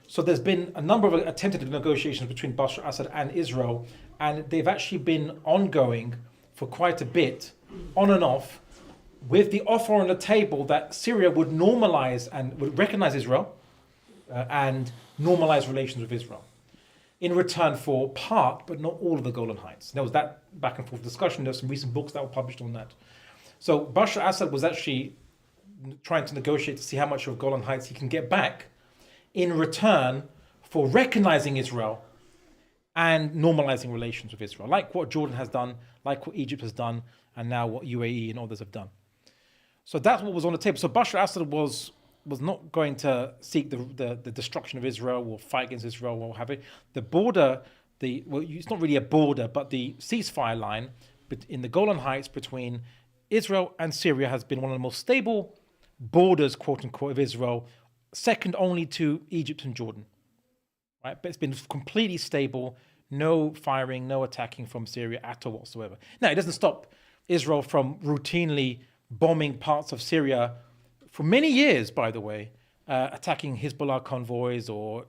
So there's been a number of attempted negotiations between Bashar al-Assad and Israel, and they've actually been ongoing for quite a bit, on and off, with the offer on the table that Syria would normalize and would recognize Israel and normalize relations with Israel in return for part, but not all of the Golan Heights. There was that back and forth discussion. There's some recent books that were published on that. So Bashar al-Assad was actually trying to negotiate to see how much of Golan Heights he can get back in return for recognizing Israel and normalizing relations with Israel, like what Jordan has done, like what Egypt has done, and now what UAE and others have done. So that's what was on the table. So Bashar al-Assad was not going to seek the destruction of Israel or fight against Israel or have it. The border, it's not really a border, but the ceasefire line in the Golan Heights between Israel and Syria has been one of the most stable borders, quote unquote, of Israel, second only to Egypt and Jordan. Right? But it's been completely stable, no firing, no attacking from Syria at all whatsoever. Now, it doesn't stop Israel from routinely bombing parts of Syria for many years, by the way, attacking Hezbollah convoys or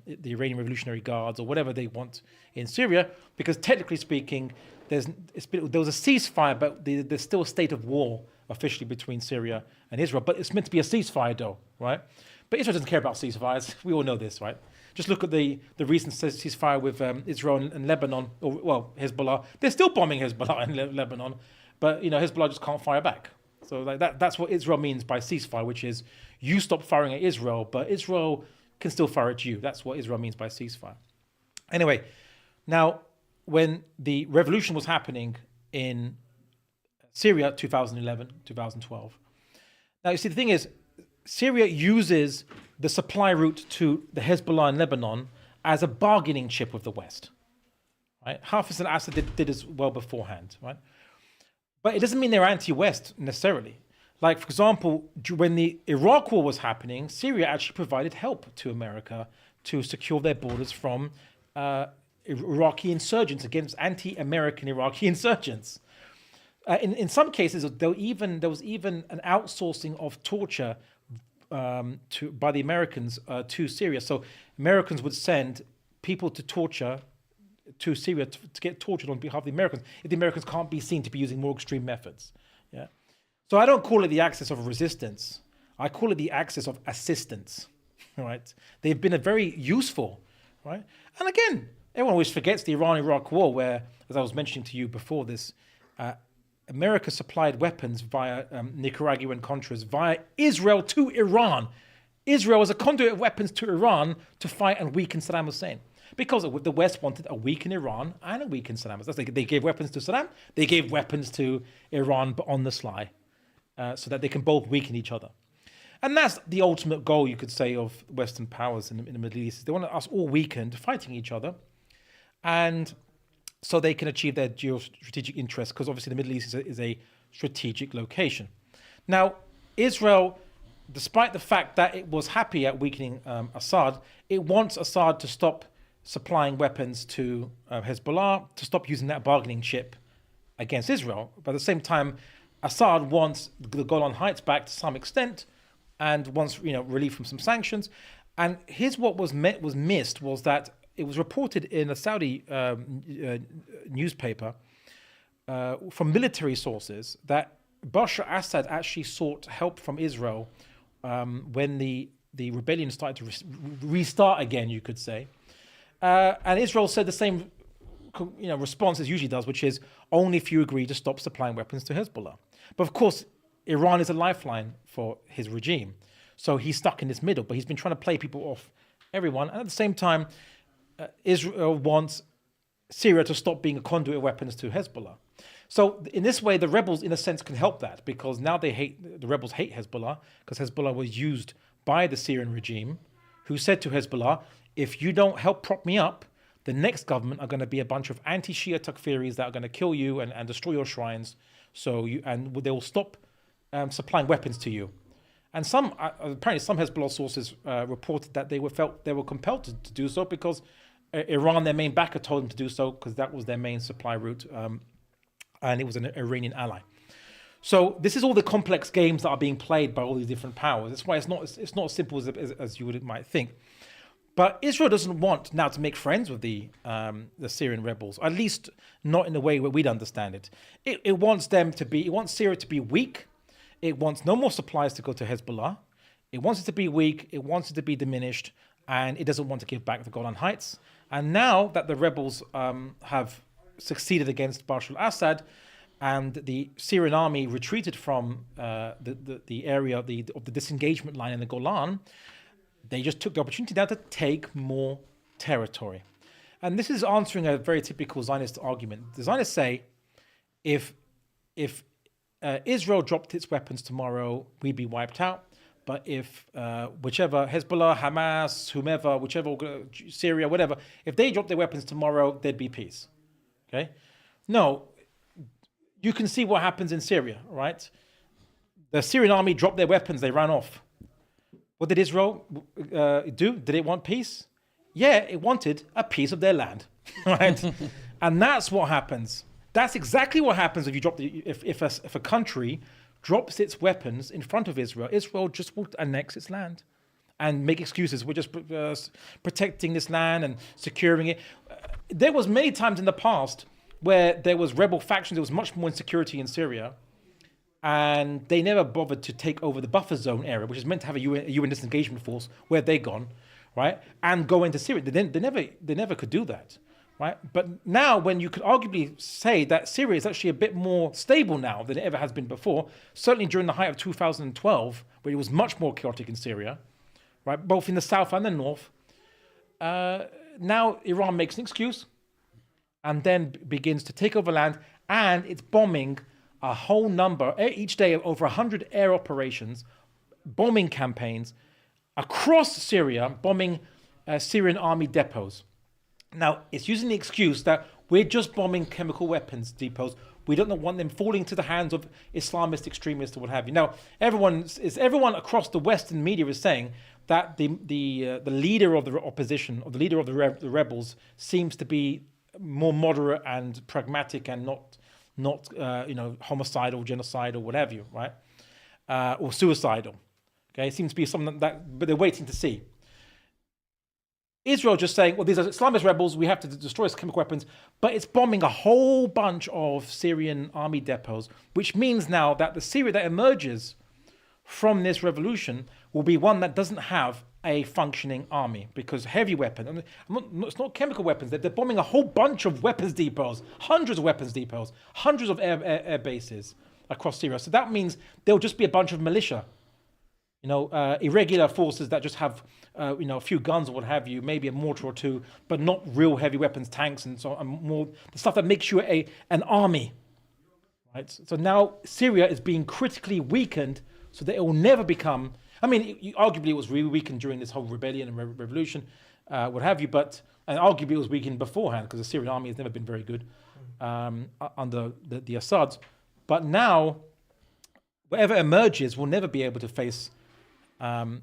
the Iranian Revolutionary Guards or whatever they want in Syria, because technically speaking, there was a ceasefire, but there's still a state of war officially between Syria and Israel. But it's meant to be a ceasefire, though, right? But Israel doesn't care about ceasefires. We all know this, right? Just look at the recent ceasefire with Israel and Lebanon, or well, Hezbollah. They're still bombing Hezbollah in Lebanon, but Hezbollah just can't fire back. So like that's what Israel means by ceasefire, which is you stop firing at Israel, but Israel can still fire at you. That's what Israel means by ceasefire. Anyway, now when the revolution was happening in Syria, 2011, 2012. Now you see, the thing is, Syria uses the supply route to the Hezbollah in Lebanon as a bargaining chip with the West. Right? Hafiz al-Assad did as well beforehand, right? But it doesn't mean they're anti-West necessarily. Like, for example, when the Iraq war was happening, Syria actually provided help to America to secure their borders from Iraqi insurgents against anti-American Iraqi insurgents. In some cases, there was even an outsourcing of torture by the Americans to Syria. So Americans would send people to torture to Syria to get tortured on behalf of the Americans if the Americans can't be seen to be using more extreme methods. Yeah. So I don't call it the axis of resistance. I call it the axis of assistance. Right? They've been a very useful, right? And again, everyone always forgets the Iran-Iraq war, where, as I was mentioning to you before this, America supplied weapons via Nicaraguan Contras via Israel to Iran. Israel was a conduit of weapons to Iran to fight and weaken Saddam Hussein. Because the West wanted a weakened Iran and a weakened Saddam Hussein. They gave weapons to Saddam, they gave weapons to Iran, but on the sly, so that they can both weaken each other. And that's the ultimate goal, you could say, of Western powers in the Middle East. They want us all weakened, fighting each other, and so they can achieve their geostrategic interests, because obviously the Middle East is a strategic location. Now, Israel, despite the fact that it was happy at weakening Assad, it wants Assad to stop supplying weapons to Hezbollah, to stop using that bargaining chip against Israel. But at the same time, Assad wants the Golan Heights back to some extent, and wants relief from some sanctions. And what was missed was that it was reported in a Saudi newspaper from military sources that Bashar al-Assad actually sought help from Israel when the rebellion started to restart again, you could say. And Israel said the same response as usually does, which is only if you agree to stop supplying weapons to Hezbollah. But of course, Iran is a lifeline for his regime. So he's stuck in this middle, but he's been trying to play people off everyone. And at the same time, Israel wants Syria to stop being a conduit of weapons to Hezbollah. So in this way, the rebels, in a sense, can help that, because now the rebels hate Hezbollah, because Hezbollah was used by the Syrian regime, who said to Hezbollah, if you don't help prop me up, the next government are going to be a bunch of anti-Shia Takfiris that are going to kill you and destroy your shrines. And they will stop supplying weapons to you. And apparently some Hezbollah sources reported that they were compelled to do so because Iran, their main backer, told them to do so because that was their main supply route, and it was an Iranian ally. So this is all the complex games that are being played by all these different powers. That's why it's not as simple as you might think. But Israel doesn't want now to make friends with the Syrian rebels, at least not in the way where we'd understand it. It wants Syria to be weak. It wants no more supplies to go to Hezbollah. It wants it to be weak. It wants it to be diminished. And it doesn't want to give back the Golan Heights. And now that the rebels have succeeded against Bashar al-Assad and the Syrian army retreated from the area of the disengagement line in the Golan, they just took the opportunity now to take more territory. And this is answering a very typical Zionist argument. The Zionists say, if Israel dropped its weapons tomorrow, we'd be wiped out. But if whichever, Hezbollah, Hamas, whomever, Syria, whatever, if they dropped their weapons tomorrow, there'd be peace. Okay? No, you can see what happens in Syria, right? The Syrian army dropped their weapons, they ran off. What did Israel do? Did it want peace? Yeah, it wanted a piece of their land, right? And that's what happens. That's exactly what happens if you drop if a country drops its weapons in front of Israel. Israel just will annex its land and make excuses. We're just protecting this land and securing it. There was many times in the past where there was rebel factions. There was much more insecurity in Syria, and they never bothered to take over the buffer zone area, which is meant to have a UN disengagement force. Where have they gone, right? And go into Syria. They never could do that. Right? But now, when you could arguably say that Syria is actually a bit more stable now than it ever has been before, certainly during the height of 2012, where it was much more chaotic in Syria, right, both in the south and the north, now Iran makes an excuse and then begins to take over land, and it's bombing a whole number, each day over 100 air operations, bombing campaigns across Syria, bombing Syrian army depots. Now, it's using the excuse that we're just bombing chemical weapons depots. We don't want them falling to the hands of Islamist extremists or what have you. Now, everyone across the Western media is saying that the leader of the opposition, or the leader of the rebels, seems to be more moderate and pragmatic and not homicidal, genocidal, whatever you, right, or suicidal. Okay, it seems to be something that, but they're waiting to see. Israel just saying, well, these are Islamist rebels, we have to destroy chemical weapons, but it's bombing a whole bunch of Syrian army depots, which means now that the Syria that emerges from this revolution will be one that doesn't have a functioning army, because heavy weapons, it's not chemical weapons, they're bombing a whole bunch of weapons depots, hundreds of weapons depots, hundreds of air bases across Syria. So that means there'll just be a bunch of militia, irregular forces that just have, a few guns or what have you, maybe a mortar or two, but not real heavy weapons, tanks and so on, more the stuff that makes you an army, right? So now Syria is being critically weakened so that it will never become, arguably it was really weakened during this whole rebellion and revolution, what have you, and arguably it was weakened beforehand because the Syrian army has never been very good under the Assads. But now, whatever emerges will never be able to face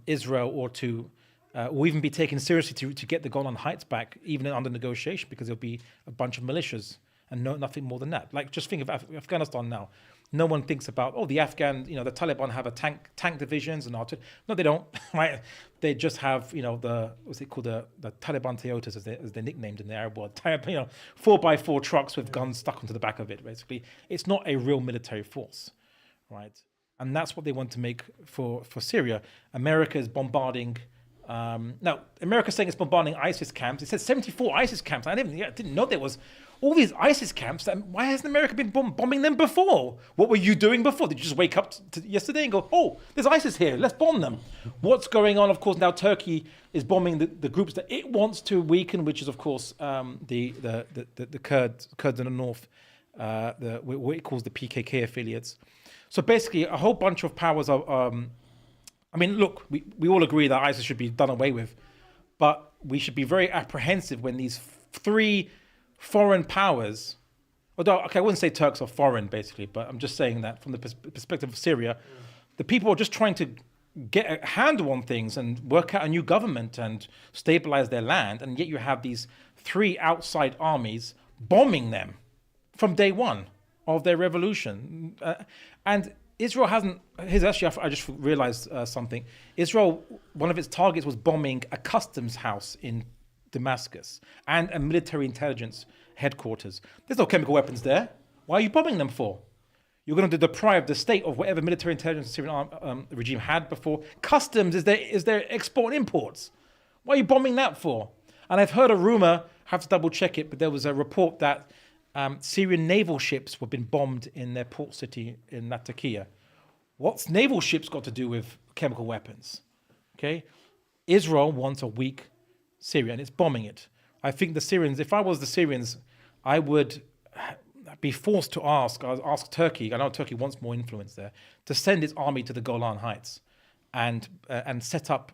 Israel or even be taken seriously to get the Golan Heights back, even under negotiation, because there'll be a bunch of militias and nothing more than that. Like, just think of Afghanistan now. No one thinks about, the the Taliban have a tank divisions and artillery. No, they don't. Right? They just have, the Taliban Toyotas, as they're nicknamed in the Arab world. 4x4 trucks with guns stuck onto the back of it. Basically, it's not a real military force, right? And that's what they want to make for Syria. America is bombarding. Now, America's saying it's bombarding ISIS camps. It says 74 ISIS camps. I didn't know there was all these ISIS camps. Why hasn't America been bombing them before? What were you doing before? Did you just wake up yesterday and go, oh, there's ISIS here, let's bomb them? What's going on? Of course, now Turkey is bombing the groups that it wants to weaken, which is, of course, the Kurds in the north, what it calls the PKK affiliates. So basically, a whole bunch of powers are... look, we all agree that ISIS should be done away with, but we should be very apprehensive when these three foreign powers, although, I wouldn't say Turks are foreign, basically, but I'm just saying that from the perspective of Syria, the people are just trying to get a handle on things and work out a new government and stabilize their land, and yet you have these three outside armies bombing them from day one of their revolution. And Israel hasn't, I just realized something. Israel, one of its targets was bombing a customs house in Damascus and a military intelligence headquarters. There's no chemical weapons there. Why are you bombing them for? You're going to deprive the state of whatever military intelligence the Syrian regime had before. Customs is their export and imports. Why are you bombing that for? And I've heard a rumor, have to double check it, but there was a report that Syrian naval ships were being bombed in their port city in Latakia. What's naval ships got to do with chemical weapons? Okay, Israel wants a weak Syria and it's bombing it. I think the Syrians, if I was the Syrians, I would be forced to ask Turkey, I know Turkey wants more influence there, to send its army to the Golan Heights and set up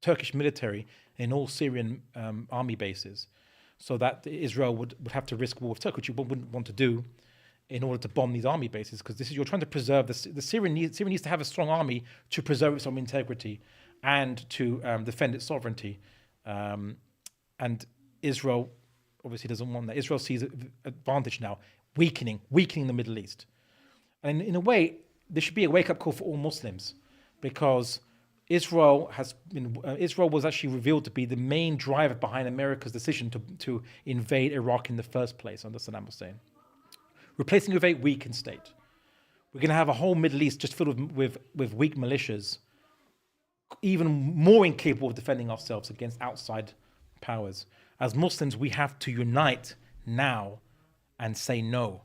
Turkish military in all Syrian army bases, so that Israel would have to risk war with Turkey, which you wouldn't want to do in order to bomb these army bases, because you're trying to preserve the Syria needs to have a strong army to preserve its own integrity and to defend its sovereignty. And Israel obviously doesn't want that. Israel sees an advantage now, weakening the Middle East. And in a way, there should be a wake-up call for all Muslims, because Israel was actually revealed to be the main driver behind America's decision to invade Iraq in the first place under Saddam Hussein, replacing with a weakened state. We're going to have a whole Middle East just filled with weak militias, even more incapable of defending ourselves against outside powers. As Muslims, we have to unite now and say no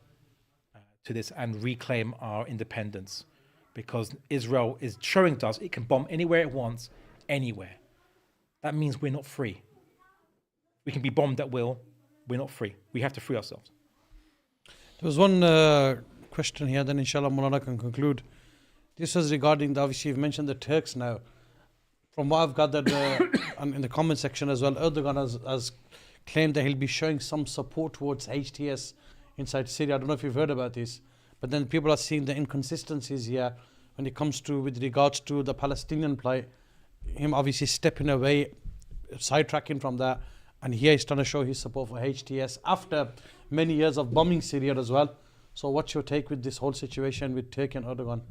to this and reclaim our independence, because Israel is showing to us it can bomb anywhere it wants, anywhere. That means we're not free. We can be bombed at will. We're not free. We have to free ourselves. There was one question here, then inshallah Maulana can conclude. This was regarding, obviously you've mentioned the Turks now. From what I've gathered and in the comment section as well, Erdogan has claimed that he'll be showing some support towards HTS inside Syria. I don't know if you've heard about this, but then people are seeing the inconsistencies here when it comes to, with regards to the Palestinian plight, him obviously stepping away, sidetracking from that, and here he's trying to show his support for HTS after many years of bombing Syria as well. So what's your take with this whole situation with Turkey and Erdogan?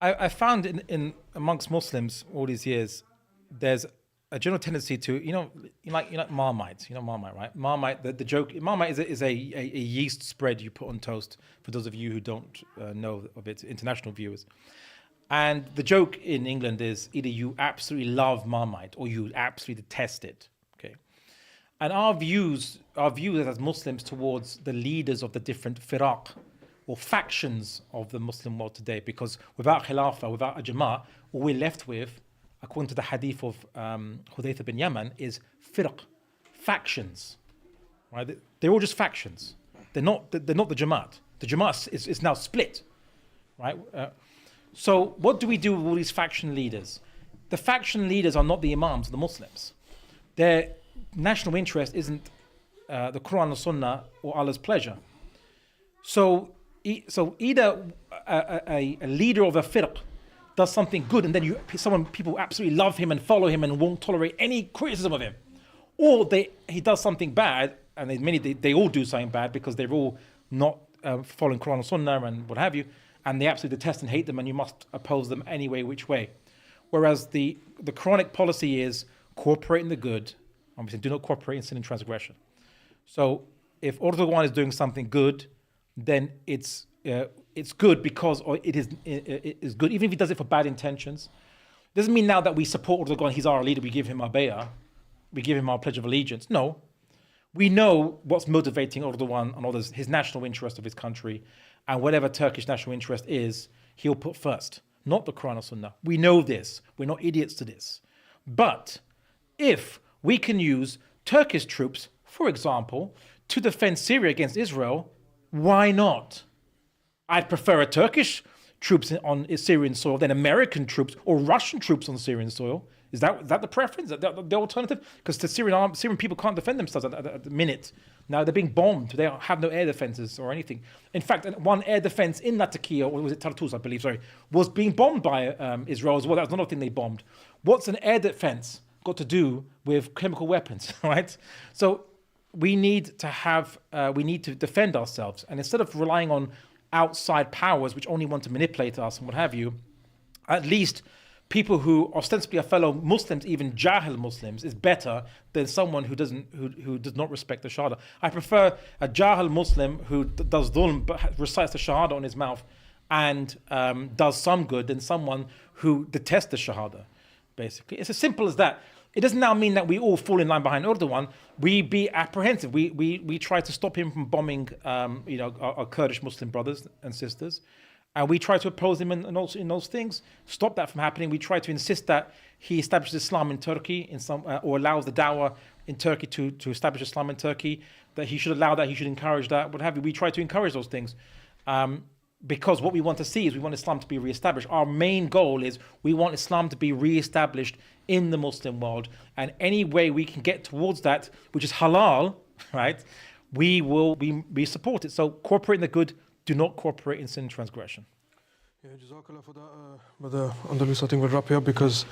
I found in amongst Muslims all these years, there's a general tendency to, like Marmite, Marmite, right? Marmite, the joke, Marmite is a yeast spread you put on toast, for those of you who don't know of its international viewers. And the joke in England is either you absolutely love Marmite or you absolutely detest it, okay? And our views as Muslims towards the leaders of the different firaq, or factions of the Muslim world today, because without Khilafah, without a Jama'ah, all we're left with, according to the hadith of Hudaytha bin Yaman, is firq, factions. Right? They're all just factions. They're not the Jama'at. The Jama'at is now split. Right? So what do we do with all these faction leaders? The faction leaders are not the Imams of the Muslims. Their national interest isn't the Quran and Sunnah or Allah's pleasure. So either a leader of a firq does something good, and then people absolutely love him and follow him and won't tolerate any criticism of him, or he does something bad, and they all do something bad because they're all not following Quran and Sunnah and what have you, and they absolutely detest and hate them, and you must oppose them any way, which way. Whereas the Quranic policy is cooperate in the good, obviously do not cooperate in sin and transgression. So if Erdogan is doing something good, then it's good because it is good, even if he does it for bad intentions. Doesn't mean now that we support Erdogan, he's our leader, we give him our bay'ah, we give him our pledge of allegiance. No. We know what's motivating Erdogan and others, his national interest of his country, and whatever Turkish national interest is, he'll put first, not the Quran or Sunnah. We know this. We're not idiots to this. But if we can use Turkish troops, for example, to defend Syria against Israel, why not? I'd prefer a Turkish troops on Syrian soil than American troops or Russian troops on Syrian soil. Is that the preference? Is that the alternative? Because the Syrian people can't defend themselves at the minute. Now they're being bombed. They have no air defenses or anything. In fact, one air defense in Latakia, or was it Tartus, I believe, was being bombed by Israel as well. That was another thing they bombed. What's an air defense got to do with chemical weapons, right? So we need to defend ourselves. And instead of relying on outside powers which only want to manipulate us and what have you, at least people who ostensibly are fellow Muslims, even Jahil Muslims, is better than someone who does not respect the Shahada. I prefer a Jahil Muslim who does dhulm but recites the Shahada on his mouth and does some good than someone who detests the Shahada, basically. It's as simple as that. It doesn't now mean that we all fall in line behind Erdogan. We be apprehensive. We try to stop him from bombing our Kurdish Muslim brothers and sisters. And we try to oppose him in those things, stop that from happening. We try to insist that he establishes Islam in Turkey or allows the dawah in Turkey to establish Islam in Turkey, that he should allow that, he should encourage that, what have you. We try to encourage those things because what we want to see is we want Islam to be reestablished. Our main goal is we want Islam to be reestablished in the Muslim world. And any way we can get towards that, which is halal, right, we support it. So cooperate in the good, do not cooperate in sin and transgression. Yeah, Jazakallah for that, Brother Andalus. I think we'll wrap here because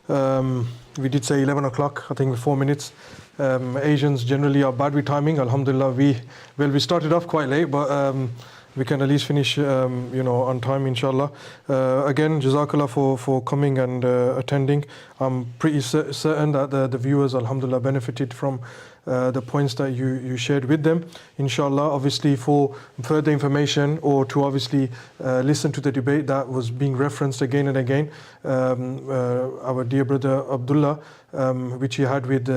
we did say 11 o'clock, I think with 4 minutes. Asians generally are bad with timing. Alhamdulillah, we started off quite late, but we can at least finish on time, inshallah. Again, Jazakallah for coming and attending. I'm pretty certain that the viewers, alhamdulillah, benefited from the points that you shared with them. Inshallah, obviously for further information or to obviously listen to the debate that was being referenced again and again, our dear brother Abdullah, which he had with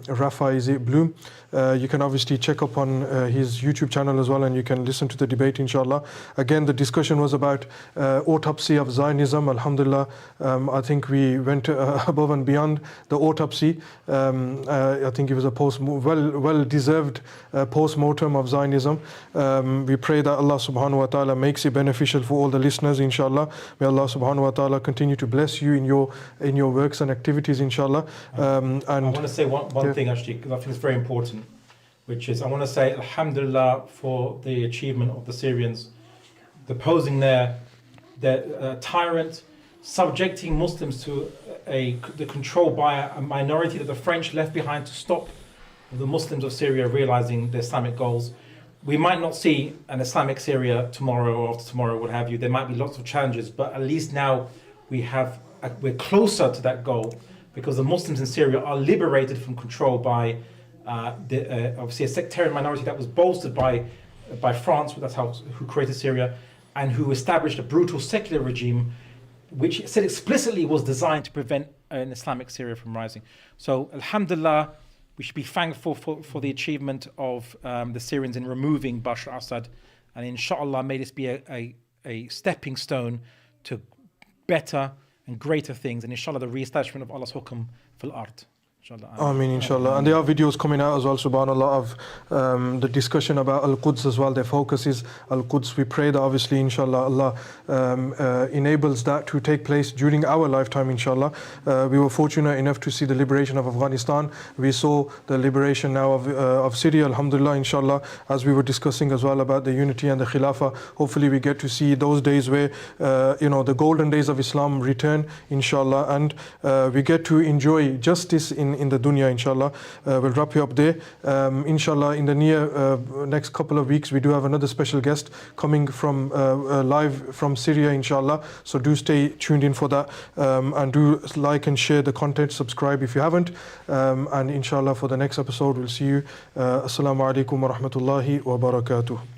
Rafa Bloom, you can obviously check up on his YouTube channel as well, and you can listen to the debate, inshallah. Again, the discussion was about autopsy of Zionism. Alhamdulillah, I think we went above and beyond the autopsy. I think it was a well-deserved post-mortem of Zionism. We pray that Allah subhanahu wa ta'ala makes it beneficial for all the listeners, inshallah. May Allah subhanahu wa ta'ala continue to bless you in your works and activities, inshallah. And I want to say one thing, actually, because I think it's very important, which is I want to say alhamdulillah for the achievement of the Syrians, deposing their tyrant, subjecting Muslims to the control by a minority that the French left behind to stop the Muslims of Syria realizing the Islamic goals. We might not see an Islamic Syria tomorrow or after tomorrow, what have you. There might be lots of challenges, but at least now we're closer to that goal, because the Muslims in Syria are liberated from control by obviously a sectarian minority that was bolstered by France, who created Syria, and who established a brutal secular regime, which it said explicitly was designed to prevent an Islamic Syria from rising. So, alhamdulillah, we should be thankful for the achievement of the Syrians in removing Bashar al-Assad, and inshallah, may this be a stepping stone to better and greater things, and inshallah the re-establishment of Allah's hukm fil ard. Ameen, inshallah. And there are videos coming out as well, subhanAllah, of the discussion about Al-Quds as well. Their focus is Al-Quds. We pray that obviously, inshallah, Allah enables that to take place during our lifetime, inshallah. We were fortunate enough to see the liberation of Afghanistan. We saw the liberation now of Syria, alhamdulillah, inshallah, as we were discussing as well about the unity and the Khilafah. Hopefully we get to see those days where, the golden days of Islam return, inshallah, and we get to enjoy justice in in the dunya, inshallah. We'll wrap you up there. Inshallah, in the near next couple of weeks, we do have another special guest coming from live from Syria, inshallah. So do stay tuned in for that, and do like and share the content, subscribe if you haven't, and inshallah for the next episode we'll see you. Assalamu alaikum wa rahmatullahi wa barakatuh.